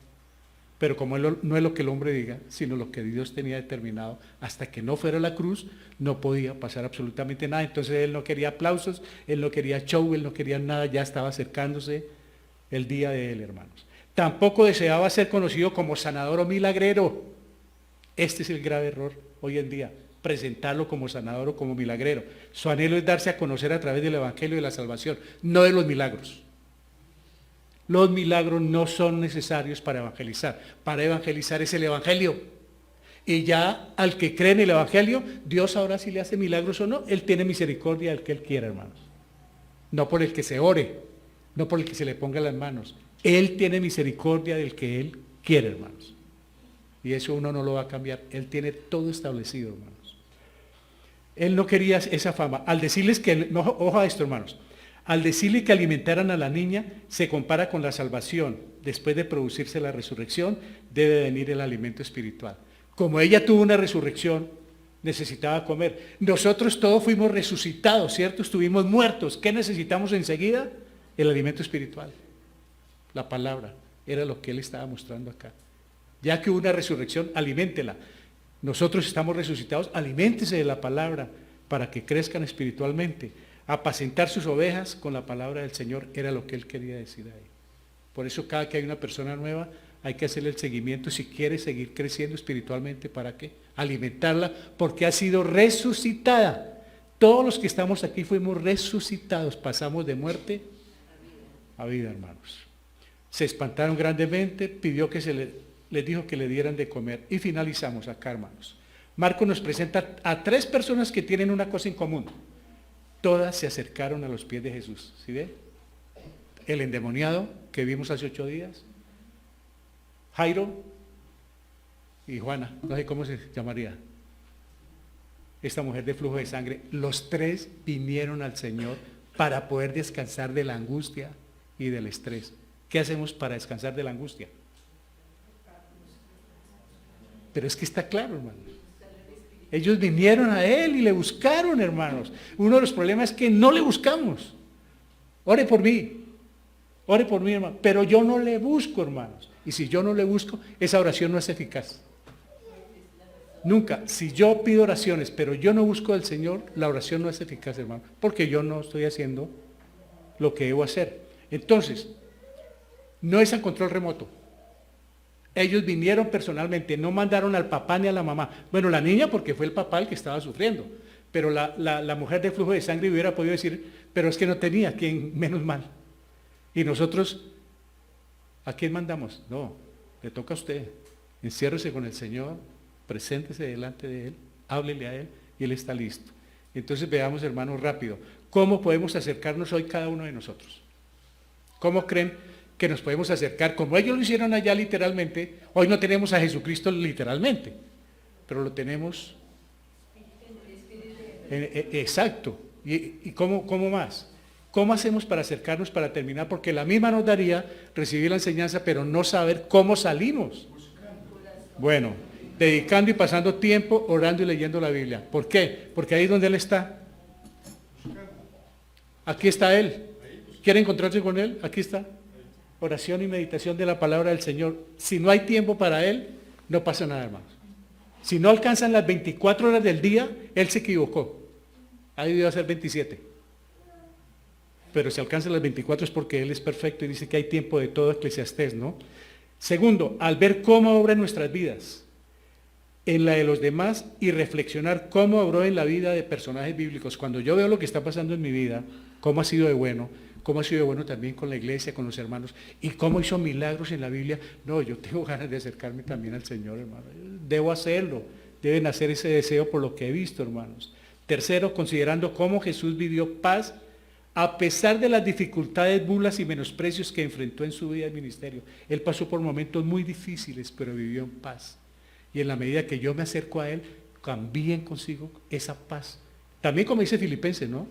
Pero como no es lo que el hombre diga, sino lo que Dios tenía determinado, hasta que no fuera a la cruz, no podía pasar absolutamente nada. Entonces él no quería aplausos, él no quería show, él no quería nada, ya estaba acercándose el día de él, hermanos. Tampoco deseaba ser conocido como sanador o milagrero. Este es el grave error hoy en día, presentarlo como sanador o como milagrero. Su anhelo es darse a conocer a través del evangelio de la salvación, no de los milagros. Los milagros no son necesarios para evangelizar. Para evangelizar es el evangelio. Y ya al que cree en el evangelio, Dios ahora sí le hace milagros o no, Él tiene misericordia del que Él quiera, hermanos. No por el que se ore, no por el que se le ponga las manos. Él tiene misericordia del que Él quiere, hermanos. Y eso uno no lo va a cambiar. Él tiene todo establecido, hermanos. Él no quería esa fama. Al decirles que, no, ojo a esto, hermanos. Al decirle que alimentaran a la niña, se compara con la salvación. Después de producirse la resurrección, debe venir el alimento espiritual. Como ella tuvo una resurrección, necesitaba comer. Nosotros todos fuimos resucitados, ¿cierto? Estuvimos muertos. ¿Qué necesitamos enseguida? El alimento espiritual. La palabra. Era lo que él estaba mostrando acá. Ya que hubo una resurrección, aliméntela. Nosotros estamos resucitados, aliméntese de la palabra para que crezcan espiritualmente. Apacentar sus ovejas con la palabra del Señor era lo que él quería decir ahí. Por eso cada que hay una persona nueva hay que hacerle el seguimiento si quiere seguir creciendo espiritualmente. ¿Para qué? Alimentarla porque ha sido resucitada. Todos los que estamos aquí fuimos resucitados, pasamos de muerte a vida, hermanos. Se espantaron grandemente, pidió que les dijo que le dieran de comer. Y finalizamos acá, hermanos. Marcos nos presenta a 3 personas que tienen una cosa en común. todas se acercaron a los pies de Jesús. ¿Sí ve? El endemoniado que vimos hace 8 días, Jairo y Juana, no sé cómo se llamaría, esta mujer de flujo de sangre, los 3 vinieron al Señor para poder descansar de la angustia y del estrés. ¿Qué hacemos para descansar de la angustia? Pero es que está claro, hermanos. Ellos vinieron a Él y le buscaron, hermanos. Uno de los problemas es que no le buscamos. Ore por mí, hermano. Pero yo no le busco, hermanos. Y si yo no le busco, esa oración no es eficaz. Nunca. Si yo pido oraciones, pero yo no busco al Señor, la oración no es eficaz, hermano. Porque yo no estoy haciendo lo que debo hacer. Entonces, no es a control remoto. Ellos vinieron personalmente, no mandaron al papá ni a la mamá. Bueno, la niña porque fue el papá el que estaba sufriendo. Pero la mujer de flujo de sangre hubiera podido decir, pero es que no tenía quien, menos mal. Y nosotros, ¿a quién mandamos? No, le toca a usted. Enciérrese con el Señor, preséntese delante de Él, háblele a Él y Él está listo. Entonces veamos, hermanos, rápido, ¿cómo podemos acercarnos hoy cada uno de nosotros? ¿Cómo creen que nos podemos acercar? Como ellos lo hicieron allá literalmente, hoy no tenemos a Jesucristo literalmente, pero lo tenemos. Exacto. ¿Y cómo más? ¿Cómo hacemos para acercarnos, para terminar? Porque la misma nos daría recibir la enseñanza, pero no saber cómo salimos. Bueno, dedicando y pasando tiempo, orando y leyendo la Biblia. ¿Por qué? Porque ahí es donde Él está. Aquí está Él. ¿Quiere encontrarse con Él? Aquí está. Oración y meditación de la palabra del Señor. Si no hay tiempo para Él, no pasa nada, hermanos. Si no alcanzan las 24 horas del día, Él se equivocó. Ahí debió ser 27. Pero si alcanzan las 24 es porque Él es perfecto y dice que hay tiempo de todo, Eclesiastés, ¿no? Segundo, al ver cómo obra en nuestras vidas, en la de los demás y reflexionar cómo obró en la vida de personajes bíblicos. Cuando yo veo lo que está pasando en mi vida, cómo ha sido de bueno, cómo ha sido de bueno también con la iglesia, con los hermanos, y cómo hizo milagros en la Biblia. No, yo tengo ganas de acercarme también al Señor, hermano. Debo hacerlo, deben hacer ese deseo por lo que he visto, hermanos. Tercero, considerando cómo Jesús vivió paz a pesar de las dificultades, burlas y menosprecios que enfrentó en su vida de ministerio. Él pasó por momentos muy difíciles, pero vivió en paz. Y en la medida que yo me acerco a Él, también consigo esa paz. También como dice Filipenses, ¿no?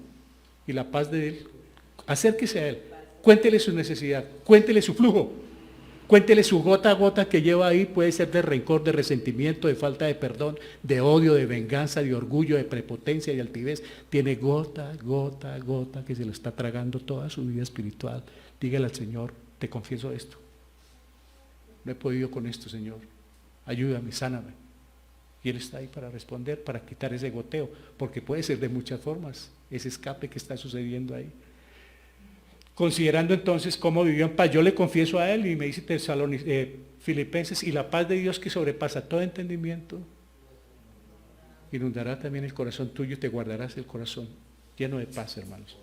Y la paz de Él. Acérquese a Él, cuéntele su necesidad, cuéntele su flujo, cuéntele su gota a gota que lleva ahí, puede ser de rencor, de resentimiento, de falta de perdón, de odio, de venganza, de orgullo, de prepotencia y altivez. Tiene gota, gota, gota que se lo está tragando toda su vida espiritual. Dígale al Señor, te confieso esto. No he podido con esto, Señor. Ayúdame, sáname. Y Él está ahí para responder, para quitar ese goteo, porque puede ser de muchas formas, ese escape que está sucediendo ahí. Considerando entonces cómo vivió en paz, yo le confieso a Él y me dice Filipenses, y la paz de Dios que sobrepasa todo entendimiento, inundará también el corazón tuyo y te guardarás el corazón lleno de paz, hermanos.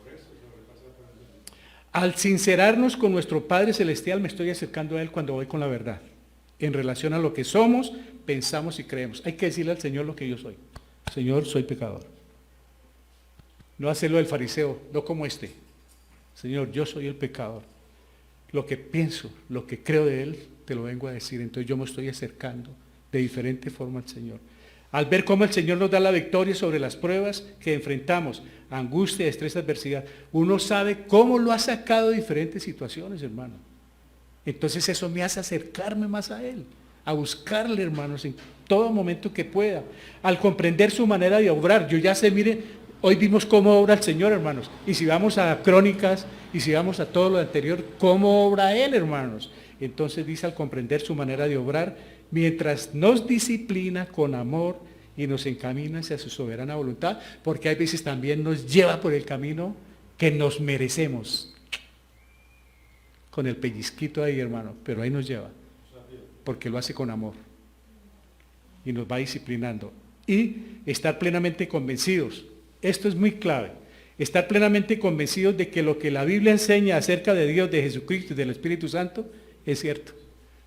Al sincerarnos con nuestro Padre Celestial, me estoy acercando a Él cuando voy con la verdad, en relación a lo que somos, pensamos y creemos. Hay que decirle al Señor lo que yo soy. Señor, soy pecador. No hacerlo del fariseo, no como este. Señor, yo soy el pecador. Lo que pienso, lo que creo de Él, te lo vengo a decir. Entonces yo me estoy acercando de diferente forma al Señor. Al ver cómo el Señor nos da la victoria sobre las pruebas que enfrentamos, angustia, estrés, adversidad, uno sabe cómo lo ha sacado de diferentes situaciones, hermano. Entonces eso me hace acercarme más a Él, a buscarle, hermanos, en todo momento que pueda. Al comprender su manera de obrar, yo ya sé, mire, hoy vimos cómo obra el Señor, hermanos. Y si vamos a Crónicas, y si vamos a todo lo anterior, cómo obra Él, hermanos. Entonces dice, al comprender su manera de obrar, mientras nos disciplina con amor y nos encamina hacia su soberana voluntad, porque hay veces también nos lleva por el camino que nos merecemos. Con el pellizquito ahí, hermano, pero ahí nos lleva, porque lo hace con amor. Y nos va disciplinando. Y estar plenamente convencidos. Esto es muy clave, estar plenamente convencidos de que lo que la Biblia enseña acerca de Dios, de Jesucristo y del Espíritu Santo es cierto.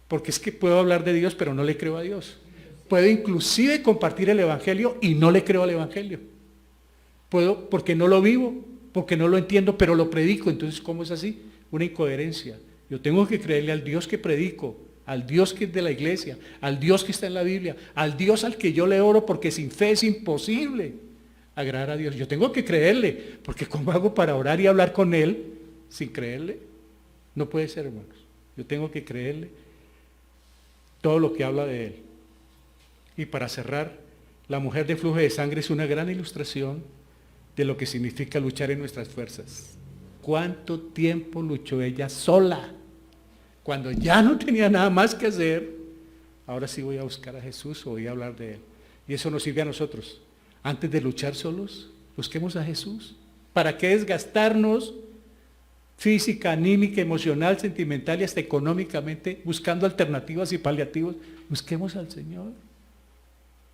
Porque es que puedo hablar de Dios, pero no le creo a Dios. Puedo inclusive compartir el Evangelio y no le creo al Evangelio. Puedo, porque no lo vivo, porque no lo entiendo, pero lo predico. Entonces, ¿cómo es así? Una incoherencia. Yo tengo que creerle al Dios que predico, al Dios que es de la iglesia, al Dios que está en la Biblia, al Dios al que yo le oro, porque sin fe es imposible agradar a Dios. Yo tengo que creerle, porque ¿cómo hago para orar y hablar con Él sin creerle? No puede ser, hermanos. Yo tengo que creerle todo lo que habla de Él. Y para cerrar, la mujer de flujo de sangre es una gran ilustración de lo que significa luchar en nuestras fuerzas. ¿Cuánto tiempo luchó ella sola? Cuando ya no tenía nada más que hacer, ahora sí voy a buscar a Jesús o voy a hablar de Él. Y eso nos sirve a nosotros. Antes de luchar solos, busquemos a Jesús. ¿Para qué desgastarnos física, anímica, emocional, sentimental y hasta económicamente buscando alternativas y paliativos? Busquemos al Señor.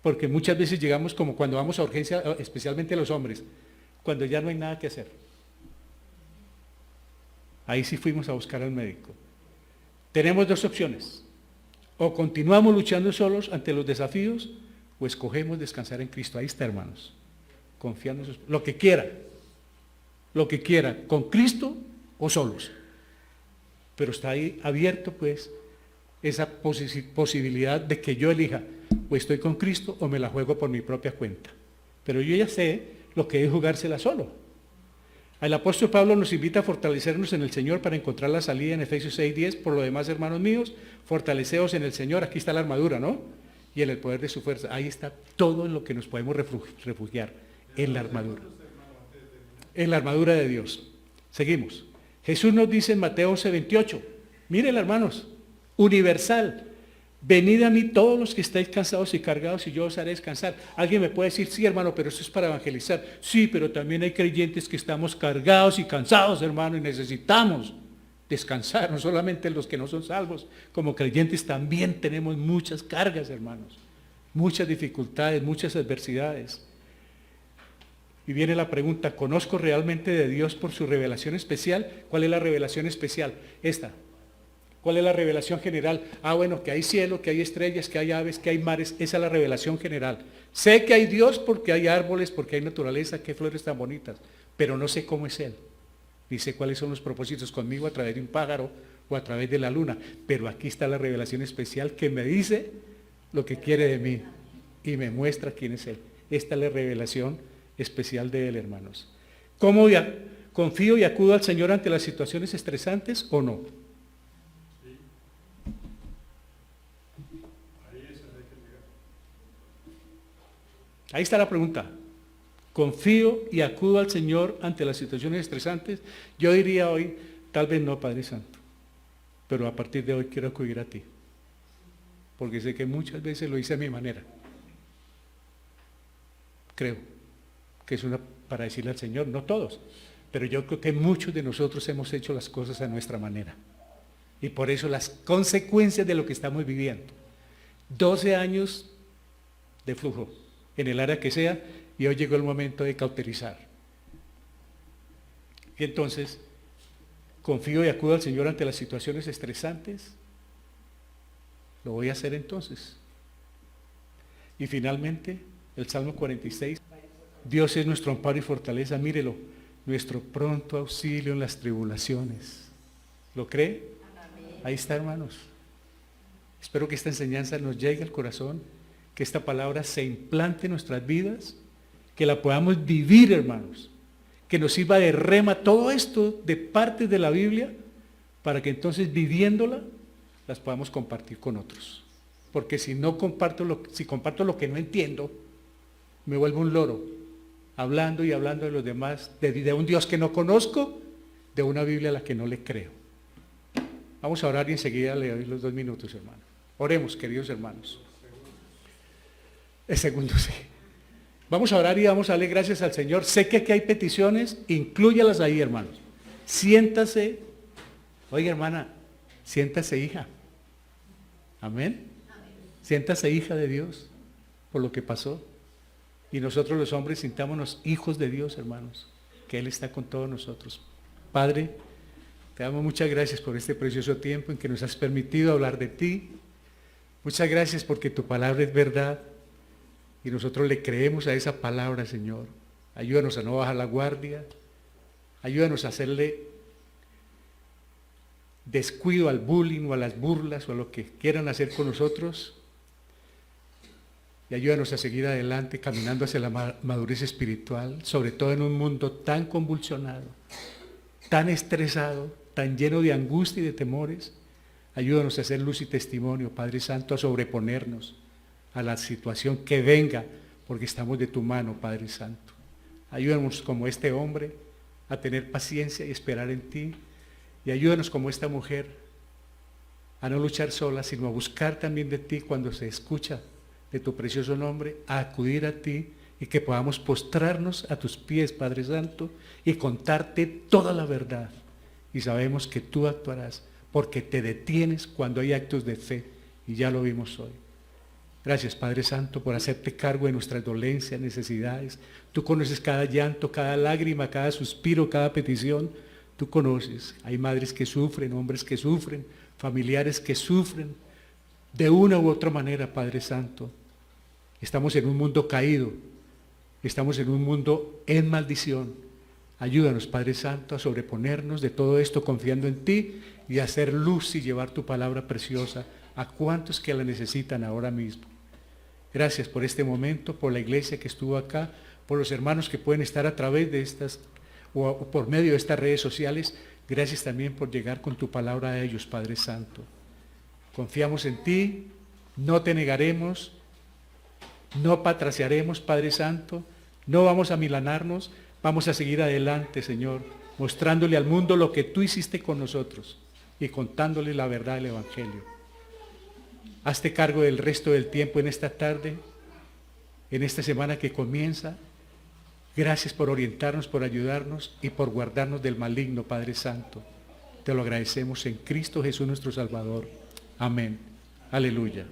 Porque muchas veces llegamos como cuando vamos a urgencia, especialmente los hombres, cuando ya no hay nada que hacer. Ahí sí fuimos a buscar al médico. Tenemos dos opciones. O continuamos luchando solos ante los desafíos, o escogemos descansar en Cristo. Ahí está, hermanos. Confiando en sus... Lo que quiera, con Cristo o solos. Pero está ahí abierto, pues, esa posibilidad de que yo elija, o estoy con Cristo o me la juego por mi propia cuenta. Pero yo ya sé lo que es jugársela solo. El apóstol Pablo nos invita a fortalecernos en el Señor para encontrar la salida en Efesios 6:10. Por lo demás, hermanos míos, fortaleceos en el Señor. Aquí está la armadura, ¿no? Y en el poder de su fuerza. Ahí está todo en lo que nos podemos refugiar, en la armadura. En la armadura de Dios. Seguimos. Jesús nos dice en Mateo 11:28. Miren, hermanos, universal. Venid a mí todos los que estáis cansados y cargados y yo os haré descansar. Alguien me puede decir, sí, hermano, pero eso es para evangelizar. Sí, pero también hay creyentes que estamos cargados y cansados, hermano, y necesitamos descansar. No solamente los que no son salvos, como creyentes también tenemos muchas cargas, hermanos. Muchas dificultades, muchas adversidades. Y viene la pregunta, ¿conozco realmente de Dios por su revelación especial? ¿Cuál es la revelación especial? Esta. ¿Cuál es la revelación general? Bueno, que hay cielo, que hay estrellas, que hay aves, que hay mares. Esa es la revelación general. Sé que hay Dios porque hay árboles, porque hay naturaleza, que hay flores tan bonitas, pero no sé cómo es Él. Ni sé cuáles son los propósitos conmigo a través de un pájaro o a través de la luna. Pero aquí está la revelación especial que me dice lo que quiere de mí y me muestra quién es Él. Esta es la revelación especial de Él, hermanos. ¿Cómo confío y acudo al Señor ante las situaciones estresantes o no? Ahí está la pregunta. ¿Confío y acudo al Señor ante las situaciones estresantes? Yo diría hoy, tal vez no, Padre Santo, pero a partir de hoy quiero acudir a ti, porque sé que muchas veces lo hice a mi manera. Creo que es para decirle al Señor, no todos, pero yo creo que muchos de nosotros hemos hecho las cosas a nuestra manera. Y por eso las consecuencias de lo que estamos viviendo. 12 años de flujo, en el área que sea, y hoy llegó el momento de cauterizar. Y entonces, confío y acudo al Señor ante las situaciones estresantes. Lo voy a hacer entonces. Y finalmente, el Salmo 46. Dios es nuestro amparo y fortaleza, mírelo, nuestro pronto auxilio en las tribulaciones. ¿Lo cree? Ahí está, hermanos. Espero que esta enseñanza nos llegue al corazón, que esta palabra se implante en nuestras vidas, que la podamos vivir, hermanos, que nos sirva de rema todo esto de partes de la Biblia, para que entonces viviéndola, las podamos compartir con otros. Porque si comparto lo que no entiendo, me vuelvo un loro, hablando y hablando de los demás, de un Dios que no conozco, de una Biblia a la que no le creo. Vamos a orar y enseguida le doy los 2 minutos, hermano. Oremos, queridos hermanos. El segundo, sí. Vamos a orar y vamos a darle gracias al Señor. Sé que aquí hay peticiones, inclúyalas ahí, hermanos. Siéntase, oiga, hermana, siéntase hija. Amén. Siéntase hija de Dios por lo que pasó. Y nosotros los hombres sintámonos hijos de Dios, hermanos, que Él está con todos nosotros. Padre, te damos muchas gracias por este precioso tiempo en que nos has permitido hablar de ti. Muchas gracias porque tu palabra es verdad y nosotros le creemos a esa palabra, Señor. Ayúdanos a no bajar la guardia, Ayúdanos a hacerle descuido al bullying o a las burlas o a lo que quieran hacer con nosotros. Y ayúdanos a seguir adelante caminando hacia la madurez espiritual, sobre todo en un mundo tan convulsionado, tan estresado, tan lleno de angustia y de temores. Ayúdanos a hacer luz y testimonio, Padre Santo, a sobreponernos a la situación que venga, porque estamos de tu mano, Padre Santo. Ayúdanos como este hombre a tener paciencia y esperar en ti, y ayúdanos como esta mujer a no luchar sola, sino a buscar también de ti cuando se escucha de tu precioso nombre, a acudir a ti y que podamos postrarnos a tus pies, Padre Santo, y contarte toda la verdad. Y sabemos que tú actuarás, porque te detienes cuando hay actos de fe, y ya lo vimos hoy. Gracias, Padre Santo, por hacerte cargo de nuestras dolencias, necesidades. Tú conoces cada llanto, cada lágrima, cada suspiro, cada petición. Tú conoces. Hay madres que sufren, hombres que sufren, familiares que sufren, de una u otra manera, Padre Santo. Estamos en un mundo caído, estamos en un mundo en maldición. Ayúdanos, Padre Santo, a sobreponernos de todo esto confiando en ti y a hacer luz y llevar tu palabra preciosa a cuantos que la necesitan ahora mismo. Gracias por este momento, por la iglesia que estuvo acá, por los hermanos que pueden estar a través de estas o por medio de estas redes sociales. Gracias también por llegar con tu palabra a ellos, Padre Santo. Confiamos en ti, no te negaremos, no patraciaremos, Padre Santo, no vamos a milanarnos, vamos a seguir adelante, Señor, mostrándole al mundo lo que tú hiciste con nosotros y contándole la verdad del Evangelio. Hazte cargo del resto del tiempo en esta tarde, en esta semana que comienza. Gracias por orientarnos, por ayudarnos y por guardarnos del maligno, Padre Santo. Te lo agradecemos en Cristo Jesús nuestro Salvador. Amén. Aleluya.